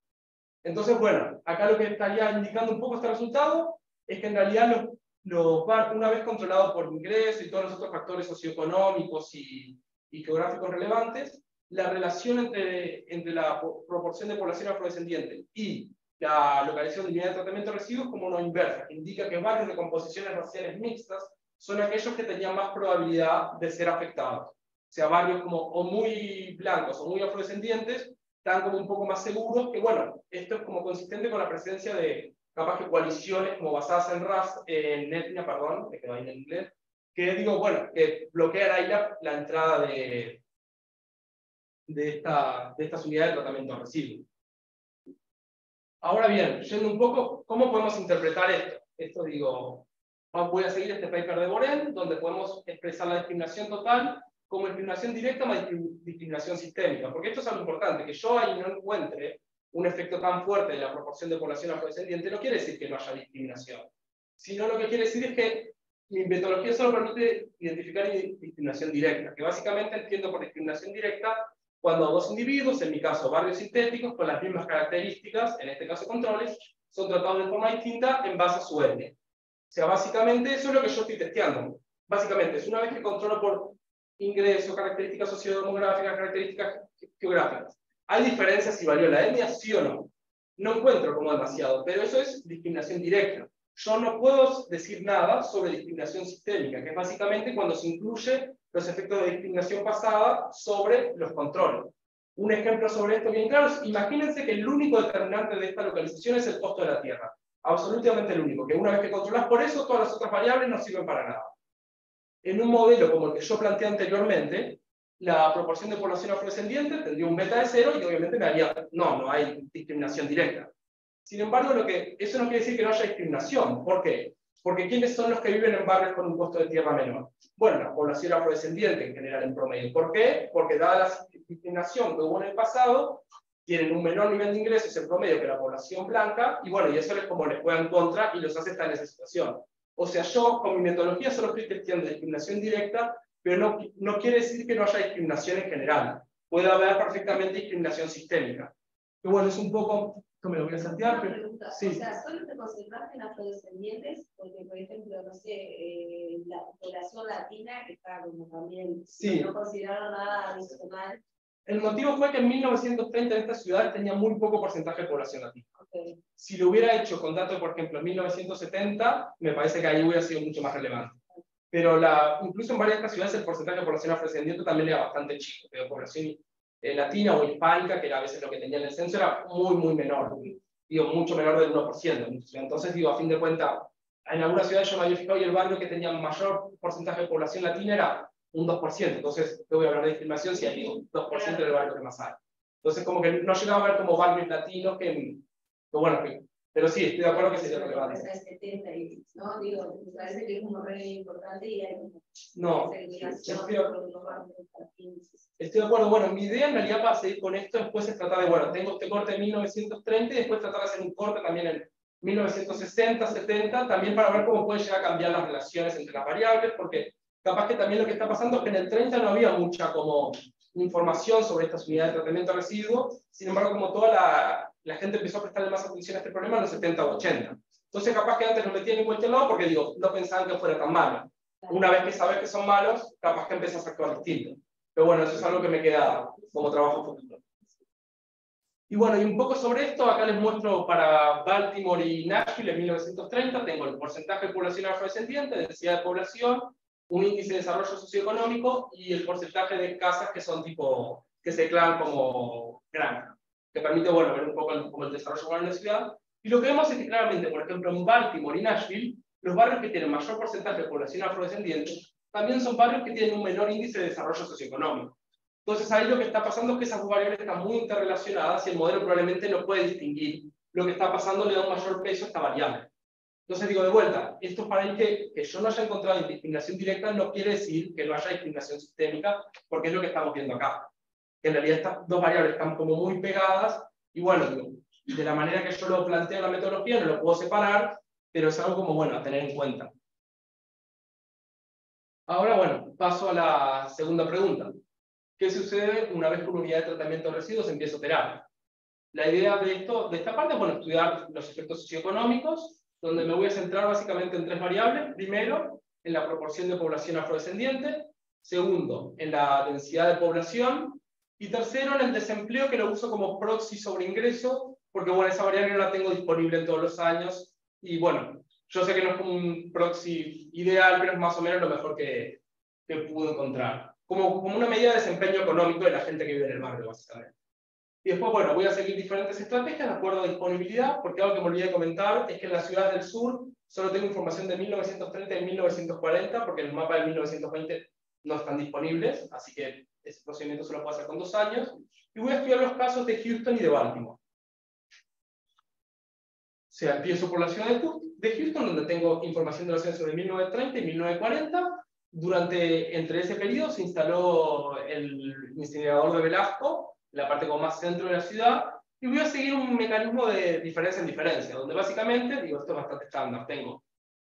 Entonces, bueno, acá lo que estaría indicando un poco este resultado es que en realidad una vez controlado por ingreso y todos los otros factores socioeconómicos y geográficos relevantes, la relación entre la proporción de población afrodescendiente y la localización de unidad de tratamiento de residuos como una inversa, que indica que barrios de composiciones raciales mixtas son aquellos que tenían más probabilidad de ser afectados. O sea, barrios como o muy blancos o muy afrodescendientes están como un poco más seguros, que bueno, esto es como consistente con la presencia de capaz que coaliciones como basadas en raza, en etnia, perdón, me quedo ahí en inglés, que digo, bueno, que bloquean ahí la entrada de estas unidades de tratamiento de residuos. Ahora bien, yendo un poco, ¿cómo podemos interpretar esto? Esto digo, voy a seguir este paper de Borel, donde podemos expresar la discriminación total como discriminación directa más discriminación sistémica, porque esto es algo importante, que yo ahí no encuentre un efecto tan fuerte de la proporción de población afrodescendiente, no quiere decir que no haya discriminación, sino lo que quiere decir es que mi metodología solo permite identificar discriminación directa, que básicamente entiendo por discriminación directa cuando dos individuos, en mi caso barrios sintéticos, con las mismas características, en este caso controles, son tratados de forma distinta en base a su etnia. O sea, básicamente eso es lo que yo estoy testeando. Básicamente es una vez que controlo por ingreso, características sociodemográficas, características geográficas. ¿Hay diferencias si valió la etnia? Sí o no. No encuentro como demasiado, pero eso es discriminación directa. Yo no puedo decir nada sobre discriminación sistémica, que es básicamente cuando se incluye los efectos de discriminación pasada sobre los controles. Un ejemplo sobre esto bien claro es, imagínense que el único determinante de esta localización es el costo de la tierra. Absolutamente el único, que una vez que controlas por eso, todas las otras variables no sirven para nada. En un modelo como el que yo planteé anteriormente, la proporción de población afrodescendiente tendría un beta de 0 y obviamente me haría, no hay discriminación directa. Sin embargo, eso no quiere decir que no haya discriminación. ¿Por qué? Porque ¿quiénes son los que viven en barrios con un costo de tierra menor? Bueno, la población afrodescendiente en general en promedio. ¿Por qué? Porque dada la discriminación que hubo en el pasado, tienen un menor nivel de ingresos en promedio que la población blanca, y bueno, y eso es como les juega en contra y los hace estar en esa situación. O sea, yo con mi metodología solo estoy testeando discriminación directa, pero no quiere decir que no haya discriminación en general. Puede haber perfectamente discriminación sistémica. Y bueno, es un poco, esto me lo voy a saltear, pero sí. O sea, ¿solo te concentraste en afrodescendientes? Porque, por ejemplo, no sé, la población latina, que está como también, sí, no consideraron nada adicional. El motivo fue que en 1930 en esta ciudad tenía muy poco porcentaje de población latina. Okay. Si lo hubiera hecho con datos, por ejemplo, en 1970, me parece que ahí hubiera sido mucho más relevante. Pero incluso en varias de estas ciudades el porcentaje de población afrodescendiente también era bastante chico. De población latina o hispánica, que era a veces lo que tenía en el censo, era muy menor. Digo, mucho menor del 1%. Entonces, digo, a fin de cuentas, en algunas ciudades yo me había fijado y el barrio que tenía mayor porcentaje de población latina era un 2%. Entonces, yo voy a hablar de discriminación si hay un 2% del barrio que más hay. Entonces, como que no llegaba a ver como barrios latinos bueno, pero sí, estoy de acuerdo que sería relevante. ¿No? Digo, me parece que es un re importante y hay no, estoy de acuerdo. Bueno, mi idea en realidad para seguir con esto después es tratar de, bueno, tengo este corte en 1930 y después tratar de hacer un corte también en 1960, 70, también para ver cómo pueden llegar a cambiar las relaciones entre las variables, porque capaz que también lo que está pasando es que en el 30 no había mucha como información sobre estas unidades de tratamiento de residuos, sin embargo, como toda la gente empezó a prestarle más atención a este problema en los 70 o 80. Entonces, capaz que antes lo metían en cualquier lado porque, digo, no pensaban que fuera tan malo. Una vez que sabes que son malos, capaz que empiezas a actuar distinto. Pero bueno, eso es algo que me queda como trabajo futuro. Y bueno, y un poco sobre esto, acá les muestro para Baltimore y Nashville en 1930, tengo el porcentaje de población afrodescendiente, densidad de población, un índice de desarrollo socioeconómico y el porcentaje de casas que son tipo, que se declaran como granja, que permite, bueno, ver un poco como el desarrollo urbano en la ciudad. Y lo que vemos es que claramente, por ejemplo, en Baltimore y Nashville, los barrios que tienen mayor porcentaje de población afrodescendiente también son barrios que tienen un menor índice de desarrollo socioeconómico. Entonces ahí lo que está pasando es que esas variables están muy interrelacionadas y el modelo probablemente no puede distinguir lo que está pasando, le da un mayor peso a esta variable. Entonces digo de vuelta, esto para el que yo no haya encontrado discriminación directa no quiere decir que no haya discriminación sistémica, porque es lo que estamos viendo acá. Que en realidad estas dos variables están como muy pegadas y bueno, digo, de la manera que yo lo planteo en la metodología no lo puedo separar, pero es algo como bueno a tener en cuenta. Ahora bueno, paso a la segunda pregunta. ¿Qué sucede una vez que una unidad de tratamiento de residuos empieza a operar? La idea de esta parte es bueno, estudiar los efectos socioeconómicos, donde me voy a centrar básicamente en tres variables. Primero, en la proporción de población afrodescendiente. Segundo, en la densidad de población. Y tercero, en el desempleo, que lo uso como proxy sobre ingreso, porque bueno, esa variable no la tengo disponible en todos los años, y bueno, yo sé que no es como un proxy ideal, pero es más o menos lo mejor que pude encontrar. Como una medida de desempeño económico de la gente que vive en el barrio, básicamente. Y después, bueno, voy a seguir diferentes estrategias de acuerdo a disponibilidad, porque algo que me olvidé de comentar es que en las ciudades del sur solo tengo información de 1930 y 1940, porque en el mapa de 1920 no están disponibles, así que ese procedimiento solo puedo hacer con 2 años. Y voy a estudiar los casos de Houston y de Baltimore. O sea, empiezo por la ciudad de Houston, donde tengo información de los censos de 1930 y 1940. Entre ese periodo se instaló el incinerador de Velasco, la parte como más centro de la ciudad, y voy a seguir un mecanismo de diferencia en diferencia, donde básicamente, digo, esto es bastante estándar, tengo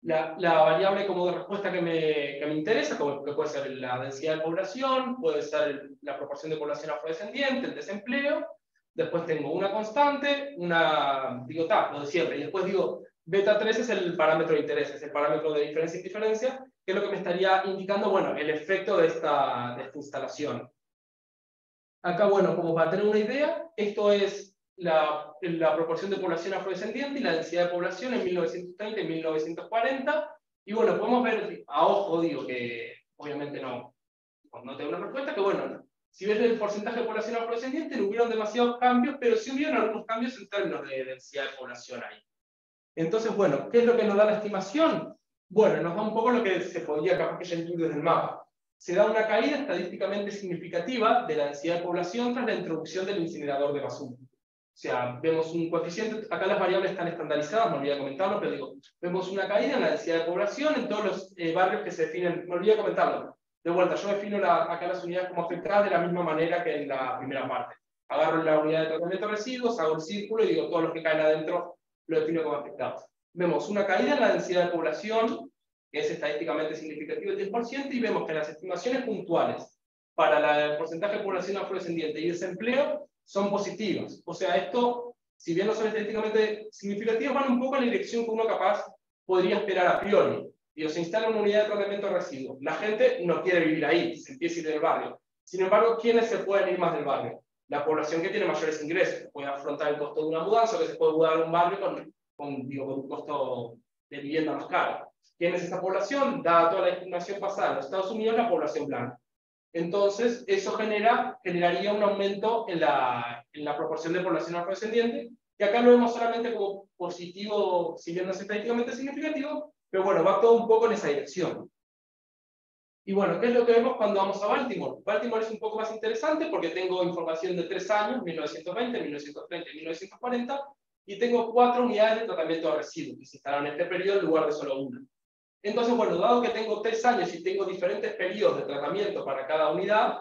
la variable como de respuesta que me interesa, como que puede ser la densidad de población, puede ser la proporción de población afrodescendiente, el desempleo. Después tengo una constante, lo de siempre, y después digo, beta 3 es el parámetro de interés, es el parámetro de diferencia y diferencia, que es lo que me estaría indicando, bueno, el efecto de esta instalación. Acá, bueno, como para tener una idea, esto es la proporción de población afrodescendiente y la densidad de población en 1930 y 1940, y bueno, podemos ver, a ojo digo que obviamente no tengo una respuesta, que bueno, si ves el porcentaje de población afrodescendiente, no hubieron demasiados cambios, pero sí hubieron algunos cambios en términos de densidad de población ahí. Entonces, bueno, ¿qué es lo que nos da la estimación? Bueno, nos da un poco lo que se podía capaz que ya incluir desde el mapa. Se da una caída estadísticamente significativa de la densidad de población tras la introducción del incinerador de basura. O sea, vemos un coeficiente, acá las variables están estandarizadas, me olvidé de comentarlo, pero digo, vemos una caída en la densidad de población en todos los barrios que se definen, me olvidé de comentarlo. De vuelta, yo defino acá las unidades como afectadas de la misma manera que en la primera parte. Agarro la unidad de tratamiento de residuos, hago el círculo y digo, todos los que caen adentro lo defino como afectados. Vemos una caída en la densidad de población, que es estadísticamente significativo el 10%, y vemos que las estimaciones puntuales para el porcentaje de población afrodescendiente y desempleo son positivas. O sea, esto, si bien no son estadísticamente significativos, van un poco en la dirección que uno capaz podría esperar a priori. Digo, se instala una unidad de tratamiento de residuos. La gente no quiere vivir ahí, se empieza a ir del barrio. Sin embargo, ¿quiénes se pueden ir más del barrio? La población que tiene mayores ingresos, que puede afrontar el costo de una mudanza, o que se puede mudar a un barrio con un costo de vivienda más caro. ¿Quién es esa población? Dada toda la estimación pasada en los Estados Unidos, la población blanca. Entonces, eso generaría un aumento en la proporción de población afrodescendiente, que acá lo vemos solamente como positivo, si bien no es estadísticamente significativo, pero bueno, va todo un poco en esa dirección. Y bueno, ¿qué es lo que vemos cuando vamos a Baltimore? Baltimore es un poco más interesante porque tengo información de 3 años, 1920, 1930 y 1940, y tengo 4 unidades de tratamiento de residuos que se instalaron en este periodo en lugar de solo una. Entonces, bueno, dado que tengo 3 años y tengo diferentes periodos de tratamiento para cada unidad,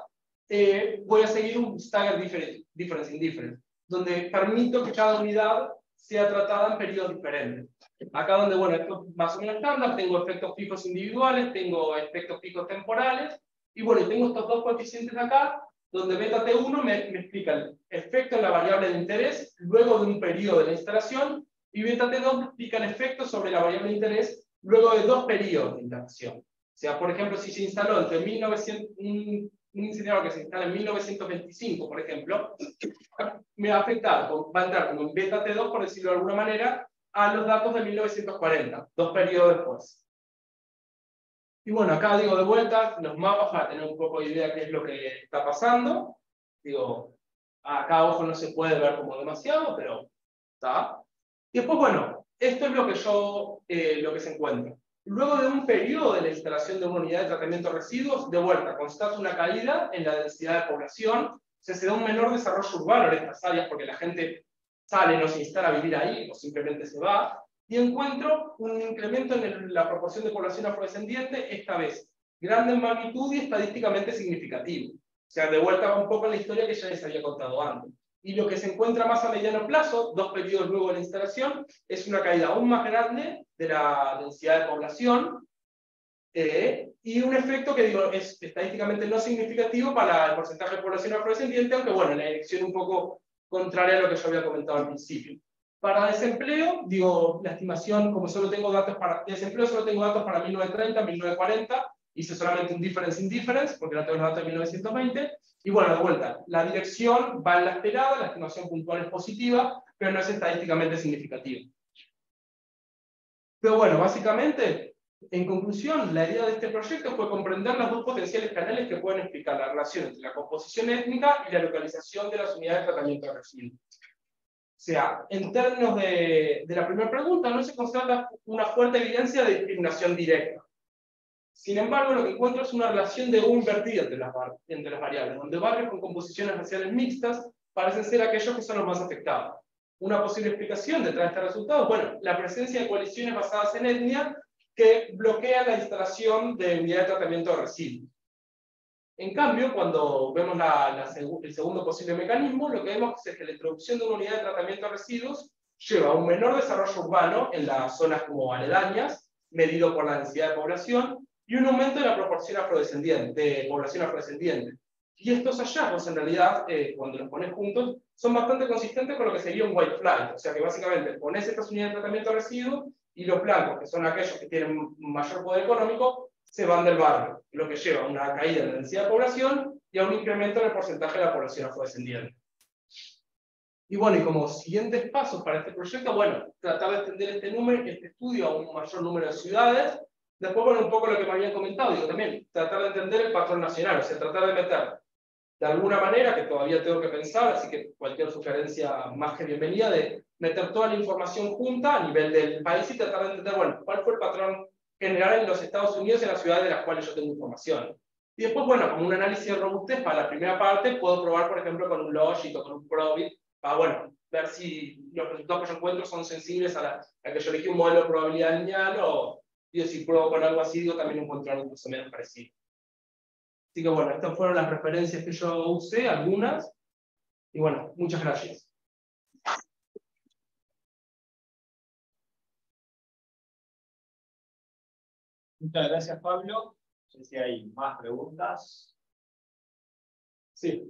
voy a seguir un staggered difference indifference, donde permito que cada unidad sea tratada en periodos diferentes. Acá donde, bueno, esto es más o menos estándar, tengo efectos fijos individuales, tengo efectos fijos temporales, y bueno, y tengo estos dos coeficientes acá, donde beta T1 me explica el efecto en la variable de interés luego de un periodo de la instalación, y beta T2 me explica el efecto sobre la variable de interés luego de 2 periodos de instalación. O sea, por ejemplo, si se instaló entre 1900, un incinerador que se instala en 1925, por ejemplo, me va a afectar, va a entrar como en beta T2, por decirlo de alguna manera, a los datos de 1940, 2 periodos después. Y bueno, acá digo de vuelta, los mapas para tener un poco de idea de qué es lo que está pasando. Digo, acá ojo no se puede ver como demasiado, pero está. Y después, bueno, esto es lo que se encuentra. Luego de un periodo de la instalación de una unidad de tratamiento de residuos, de vuelta, constata una caída en la densidad de población, o sea, se da un menor desarrollo urbano en estas áreas porque la gente sale, no se instala a vivir ahí, o simplemente se va, y encuentro un incremento en la proporción de población afrodescendiente, esta vez grande en magnitud y estadísticamente significativo. O sea, de vuelta un poco en la historia que ya les había contado antes. Y lo que se encuentra más a mediano plazo, 2 periodos luego de la instalación, es una caída aún más grande de la densidad de población, y un efecto que digo, es estadísticamente no significativo para el porcentaje de población afrodescendiente, aunque bueno, en la dirección un poco contraria a lo que yo había comentado al principio. Para desempleo, digo, la estimación, como solo tengo datos para desempleo, solo tengo datos para 1930, 1940, hice solamente un difference in difference, porque no tengo los datos de 1920, y bueno, de vuelta, la dirección va en la esperada, la estimación puntual es positiva, pero no es estadísticamente significativa. Pero bueno, básicamente, en conclusión, la idea de este proyecto fue comprender los dos potenciales canales que pueden explicar la relación entre la composición étnica y la localización de las unidades de tratamiento de residuos. O sea, en términos de la primera pregunta, no se constata una fuerte evidencia de discriminación directa. Sin embargo, lo que encuentro es una relación de U invertida entre las variables, donde barrios con composiciones raciales mixtas parecen ser aquellos que son los más afectados. Una posible explicación detrás de este resultado, bueno, la presencia de coaliciones basadas en etnia que bloquean la instalación de unidades de tratamiento de residuos. En cambio, cuando vemos el segundo posible mecanismo, lo que vemos es que la introducción de una unidad de tratamiento de residuos lleva a un menor desarrollo urbano en las zonas como aledañas, medido por la densidad de población, y un aumento de la proporción de población afrodescendiente. Y estos hallazgos, en realidad, cuando los pones juntos, son bastante consistentes con lo que sería un white flight. O sea que básicamente pones estas unidades de tratamiento de residuos y los blancos, que son aquellos que tienen mayor poder económico, se van del barrio, lo que lleva a una caída en la densidad de población y a un incremento en el porcentaje de la población afrodescendiente. Y bueno, y como siguientes pasos para este proyecto, bueno, tratar de extender este estudio a un mayor número de ciudades. Después, bueno, un poco lo que me habían comentado, digo también, tratar de entender el patrón nacional, o sea, tratar de meter de alguna manera, que todavía tengo que pensar, así que cualquier sugerencia más que bienvenida, de meter toda la información junta a nivel del país y tratar de entender, bueno, cuál fue el patrón general en los Estados Unidos y en las ciudades de las cuales yo tengo información. Y después, bueno, como un análisis de robustez para la primera parte, puedo probar, por ejemplo, con un Logit o con un Probit, para, bueno, ver si los resultados que yo encuentro son sensibles a que yo elegí un modelo de probabilidad lineal o, digo, si pruebo con algo así, digo, también encontrar algo más o menos parecido. Así que bueno, estas fueron las referencias que yo usé, algunas, y bueno, muchas gracias. Muchas gracias, Pablo. No sé si hay más preguntas. Sí.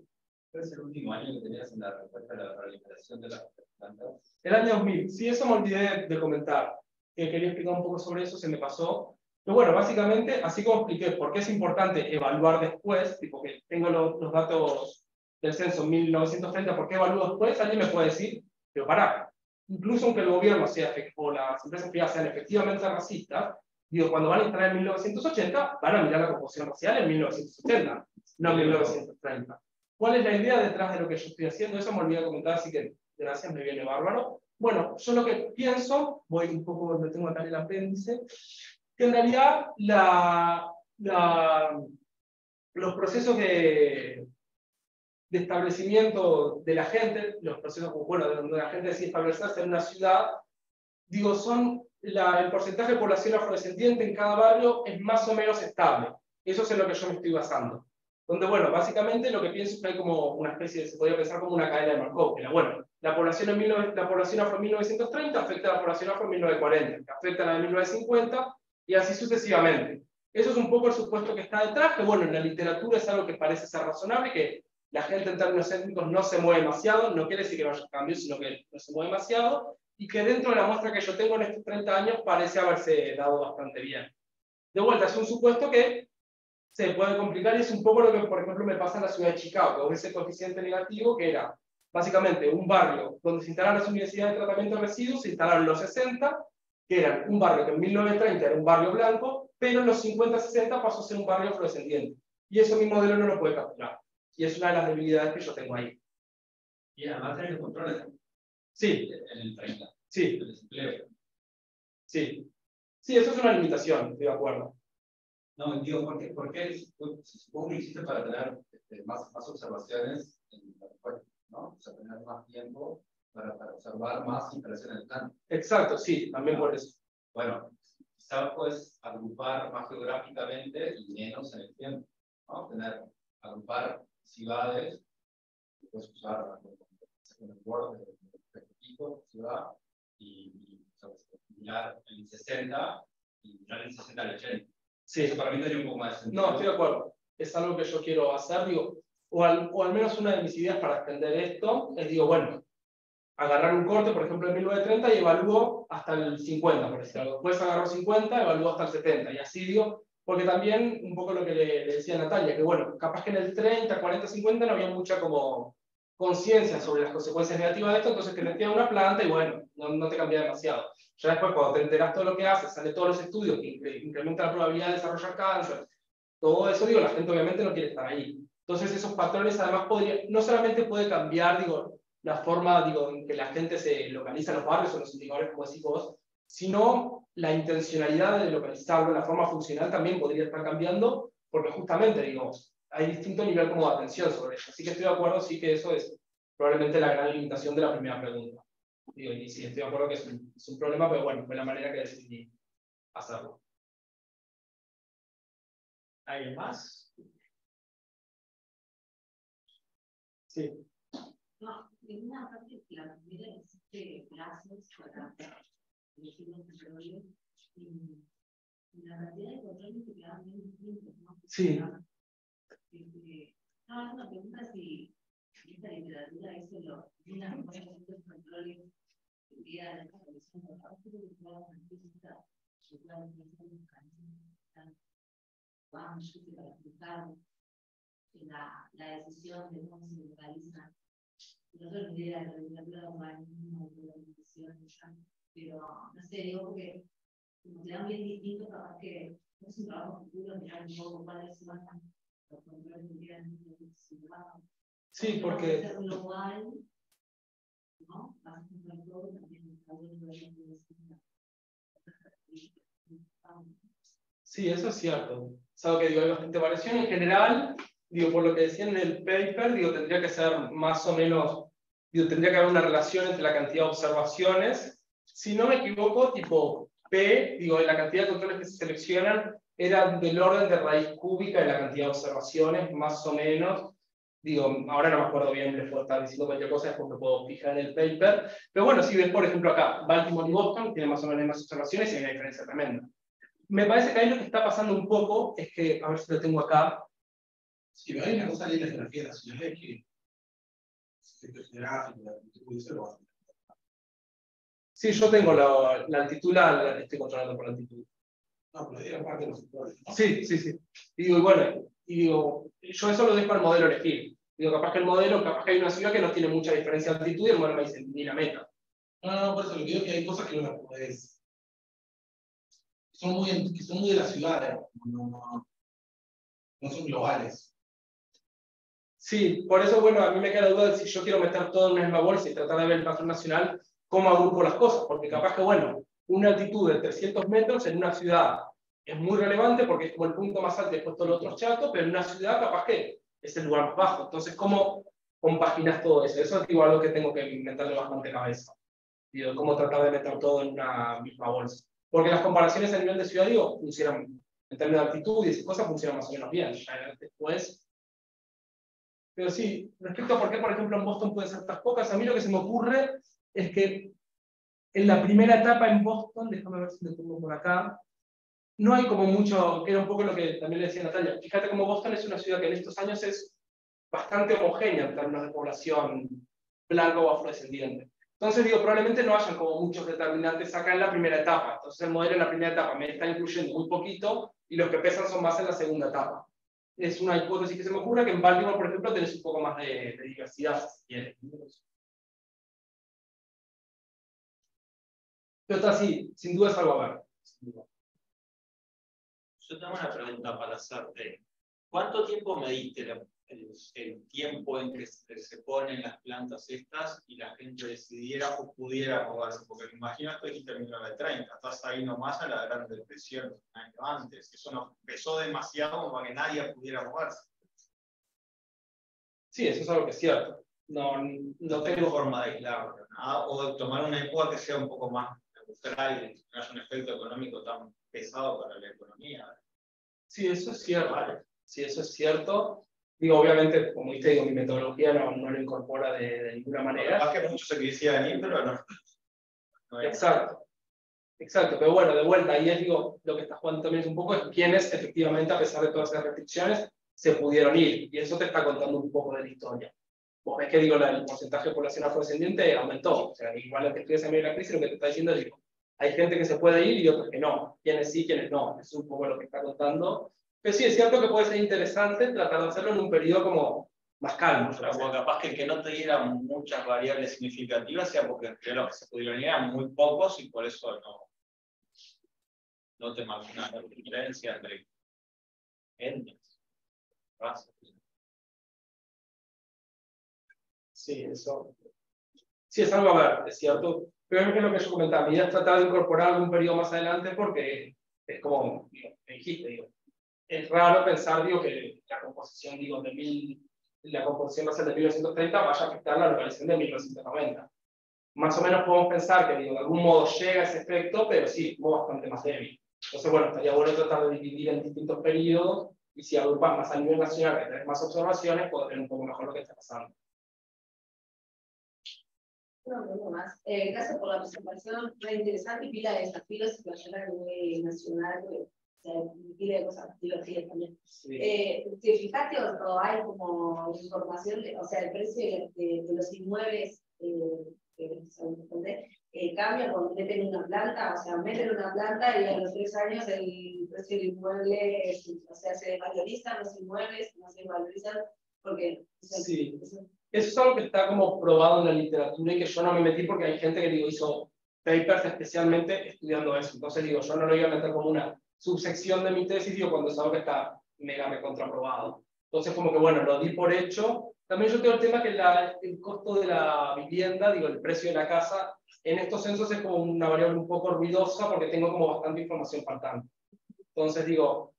¿Cuál es el último año que tenías en la respuesta a la proliferación de las plantas? El año 2000. Sí, eso me olvidé de comentar. Quería explicar un poco sobre eso, se me pasó. Pero bueno, básicamente, así como expliqué por qué es importante evaluar después, tipo que tengo los datos del censo en 1930, ¿por qué evalúo después? Alguien me puede decir, pero pará, incluso aunque el gobierno o las empresas privadas sean efectivamente racistas, digo, cuando van a instalar en 1980, van a mirar la composición racial en 1980, no en 1930. ¿Cuál es la idea detrás de lo que yo estoy haciendo? Eso me olvidé de comentar, así que gracias, me viene bárbaro. Bueno, yo lo que pienso, voy un poco donde tengo acá en el apéndice, que en realidad los procesos de establecimiento de la gente, los procesos, bueno, donde la gente decide establecerse en una ciudad, digo, son el porcentaje de población afrodescendiente en cada barrio es más o menos estable. Eso es en lo que yo me estoy basando. Donde, bueno, básicamente lo que pienso es que hay como una especie de, se podría pensar como una cadena de Markov, que bueno, la población afro en 1930 afecta a la población afro en 1940, que afecta a la de 1950, y así sucesivamente. Eso es un poco el supuesto que está detrás, que bueno, en la literatura es algo que parece ser razonable, que la gente en términos étnicos no se mueve demasiado, no quiere decir que no haya cambios, sino que no se mueve demasiado, y que dentro de la muestra que yo tengo en estos 30 años parece haberse dado bastante bien. De vuelta, es un supuesto que se puede complicar y es un poco lo que, por ejemplo, me pasa en la ciudad de Chicago, que hubo ese coeficiente negativo que era básicamente un barrio donde se instalaron las universidades de tratamiento de residuos, se instalaron los 60, que eran un barrio que en 1930 era un barrio blanco, pero en los 50-60 pasó a ser un barrio afrodescendiente. Y eso mi modelo no lo puede capturar. Y es una de las debilidades que yo tengo ahí. Y además tenés controles. Sí. En el 30. Sí. El desempleo. Sí. Sí, eso es una limitación, estoy de acuerdo. No, digo, ¿por qué supongo que hiciste para tener más observaciones en la respuesta, ¿no? O sea, tener más tiempo para observar más instalaciones del plan. Exacto, sí, también por eso. Bueno, quizás puedes agrupar más geográficamente y menos en el tiempo, ¿no? Agrupar ciudades, puedes usar en el borde del respectivo ciudad y mirar el 60 y mirar el 60 al 80. Sí. Eso para mí tenía un poco más de sentido. No, estoy de acuerdo. Es algo que yo quiero hacer, digo, o al menos una de mis ideas para extender esto es, digo, bueno, agarrar un corte, por ejemplo, en 1930 y evalúo hasta el 50, por decirlo. Después agarro 50, evalúo hasta el 70, y así, digo, Porque también, un poco lo que le decía Natalia, que bueno, capaz que en el 30, 40, 50 no había mucha como conciencia sobre las consecuencias negativas de esto, entonces te metían una planta y bueno, no te cambia demasiado. Ya después, cuando te enteras todo lo que haces, sale todos los estudios que incrementan la probabilidad de desarrollar cáncer, todo eso, digo, la gente obviamente no quiere estar ahí. Entonces esos patrones además no solamente puede cambiar, digo, la forma, digo, en que la gente se localiza en los barrios o los indicadores, como decís vos, sino la intencionalidad de localizarlo, la forma funcional también podría estar cambiando, porque justamente, digo, hay distinto nivel como de atención sobre eso. Así que estoy de acuerdo, sí que eso es probablemente la gran limitación de la primera pregunta. Digo, y sí, estoy de acuerdo que es un problema, pero bueno, fue la manera que decidí hacerlo. ¿Alguien más? Sí. No, en una parte que la primera existe plazos para elegir un petróleo y la cantidad de controles que quedan bien distintos, ¿no? Sí. No, es una pregunta si esta literatura hizo una buena de controles que diga la establección de la que puedan anticipar, que puedan pensar en mecanismos vamos a aplicar la decisión de cómo se localiza. Nosotros ni idea de la literatura humanismo, de la decisión, pero no sé, digo porque como quedan bien distintos, capaz que no es un trabajo futuro, mirar un poco cuáles son los controles que quedan en el ciudadano. Sí, porque... ser global, ¿no? Vas a encontrar todo también está bueno de Sí, eso es cierto. Es algo que digo, hay bastante variación. En general, digo, por lo que decían en el paper, digo, tendría que ser más o menos, digo, tendría que haber una relación entre la cantidad de observaciones. Si no me equivoco, tipo P, digo, la cantidad de controles que se seleccionan era del orden de raíz cúbica de la cantidad de observaciones, más o menos. Digo, ahora no me acuerdo bien, les puedo estar diciendo cualquier cosa, después me puedo fijar en el paper. Pero bueno, si ves, por ejemplo, acá, Baltimore y Boston tienen más o menos más observaciones y hay una diferencia tremenda. Me parece que ahí lo que está pasando un poco es que, a ver si lo tengo acá. Sí, pero hay una cosa de la geografía de la ciudad que el geográfico, la cultura, Sí, yo tengo la altitud, la estoy controlando por altitud. no, pero era parte de los sectores, ¿no? Sí, sí, sí. Y digo, y bueno, y digo, yo eso lo dejo al modelo elegir. Digo, capaz que el modelo, capaz que hay una ciudad que no tiene mucha diferencia de altitud y el modelo me dice, ni la meta. No, por eso lo que digo es que hay cosas que no las podés. Que son muy de la ciudad, no son globales. Sí, por eso, bueno, a mí me queda la duda de si yo quiero meter todo en una misma bolsa y tratar de ver el patrón nacional, cómo agrupo las cosas, porque capaz que, bueno, una altitud de 300 metros en una ciudad es muy relevante porque es como el punto más alto y después todos los otros chatos, pero en una ciudad capaz que es el lugar más bajo. Entonces, ¿cómo compaginas todo eso? Eso es algo que tengo que meterle bastante cabeza. Digo, cómo tratar de meter todo en una misma bolsa. Porque las comparaciones a nivel de ciudad, digo, funcionan en términos de altitud y esas cosas funcionan más o menos bien. Ya después... Pero sí, respecto a por qué, por ejemplo, en Boston pueden ser tan pocas, a mí lo que se me ocurre es que en la primera etapa en Boston, déjame ver si lo tengo por acá, no hay como mucho, que era un poco lo que también le decía Natalia, fíjate como Boston es una ciudad que en estos años es bastante homogénea en términos de población blanca o afrodescendiente. Entonces digo, probablemente no hayan como muchos determinantes acá en la primera etapa. Entonces el modelo en la primera etapa me está incluyendo muy poquito y los que pesan son más en la segunda etapa. Es una hipótesis que se me ocurre que en Baltimore, por ejemplo, tenés un poco más de diversidad, si quieres. Pero está así, sin duda es algo a ver. Yo tengo una pregunta para hacerte. ¿Cuánto tiempo mediste el tiempo en que se ponen las plantas estas y la gente decidiera o pudiera moverse? Porque me imagino que dijiste en 1930, estás ahí nomás a la Gran Depresión, un año antes. Eso no pesó demasiado como para que nadie pudiera moverse. Sí, eso es algo que es cierto. No tengo forma de aislarlo, ¿no? O de tomar una época que sea un poco más neutral y que no haya un efecto económico tan pesado para la economía. Sí, eso es cierto. Vale. Sí, eso es cierto. Digo, obviamente, como viste, digo, mi metodología no lo incorpora de ninguna manera. Más que mucho se quisiera venir, pero no Exacto. Exacto, pero bueno, de vuelta, ahí es, digo, lo que está jugando también es un poco es quiénes efectivamente, a pesar de todas esas restricciones, se pudieron ir. Y eso te está contando un poco de la historia. Vos ves que digo, el porcentaje de población afrodescendiente aumentó. O sea, igual lo que estudias en medio de la crisis, lo que te está diciendo es, digo, Hay gente que se puede ir y otros que no. Quienes sí, quienes no. Es un poco lo que está contando. Pero sí, es cierto que puede ser interesante tratar de hacerlo en un periodo como más calmo. Como capaz que el que no te diera muchas variables significativas sea porque en realidad los que se pudieron ir eran muy pocos y por eso no te imaginas la diferencia entre etnias, razas. Sí, eso. Sí, es algo a ver, es cierto. Pero es que lo que yo comentaba, mi idea es tratar de incorporar algún periodo más adelante porque es como, digo, me dijiste, digo, es raro pensar, digo, que la composición, digo, la composición racial de 1930 vaya a afectar la localización de 1990. Más o menos podemos pensar que, digo, de algún modo llega ese efecto, pero sí, como bastante más débil. Entonces, bueno, estaría bueno tratar de dividir en distintos periodos y si agrupas más a nivel nacional, que tenés más observaciones, puedes ver un poco mejor lo que está pasando. No más. Gracias por la presentación, muy interesante y pila de desafíos que vayan a nivel nacional, pila de cosas, biología también. Sí. ¿Te fijaste o hay como información, o sea, el precio de los inmuebles cambia cuando meten una planta, o sea, meten una planta y a los 3 años el precio del inmueble, o sea, se valorizan los inmuebles, no se valorizan, porque... Sí. Eso es algo que está como probado en la literatura y que yo no me metí porque hay gente que digo, hizo papers especialmente estudiando eso. Entonces digo, yo no lo iba a meter como una subsección de mi tesis, digo, cuando es algo que está mega recontraprobado. Entonces como que bueno, lo di por hecho. También yo tengo el tema que el costo de la vivienda, digo, el precio de la casa, en estos censos es como una variable un poco ruidosa porque tengo como bastante información faltante. Entonces digo,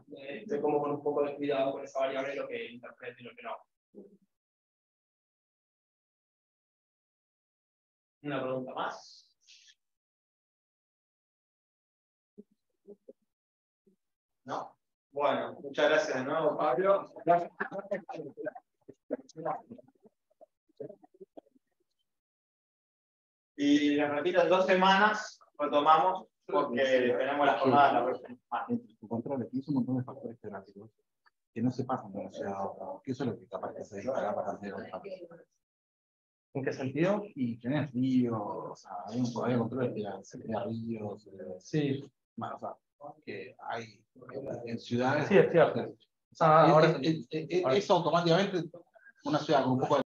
estoy como con un poco de cuidado con esa variable, lo que interpreto y lo que no. Una pregunta más. ¿No? Bueno, muchas gracias de nuevo, Pablo. Y les repito, en 2 semanas retomamos porque tenemos la jornada la próxima semana. Control, hizo un montón de factores geográficos que no se pasan de una ciudad a otra, que eso es lo que capaz que se dispará para hacer un factor. ¿En qué sentido? Y tenés ríos, o sea, hay controles que hay ríos, Sí. o sea, que hay en ciudades. Sí, es cierto. Ahora Es automáticamente una ciudad con un poco de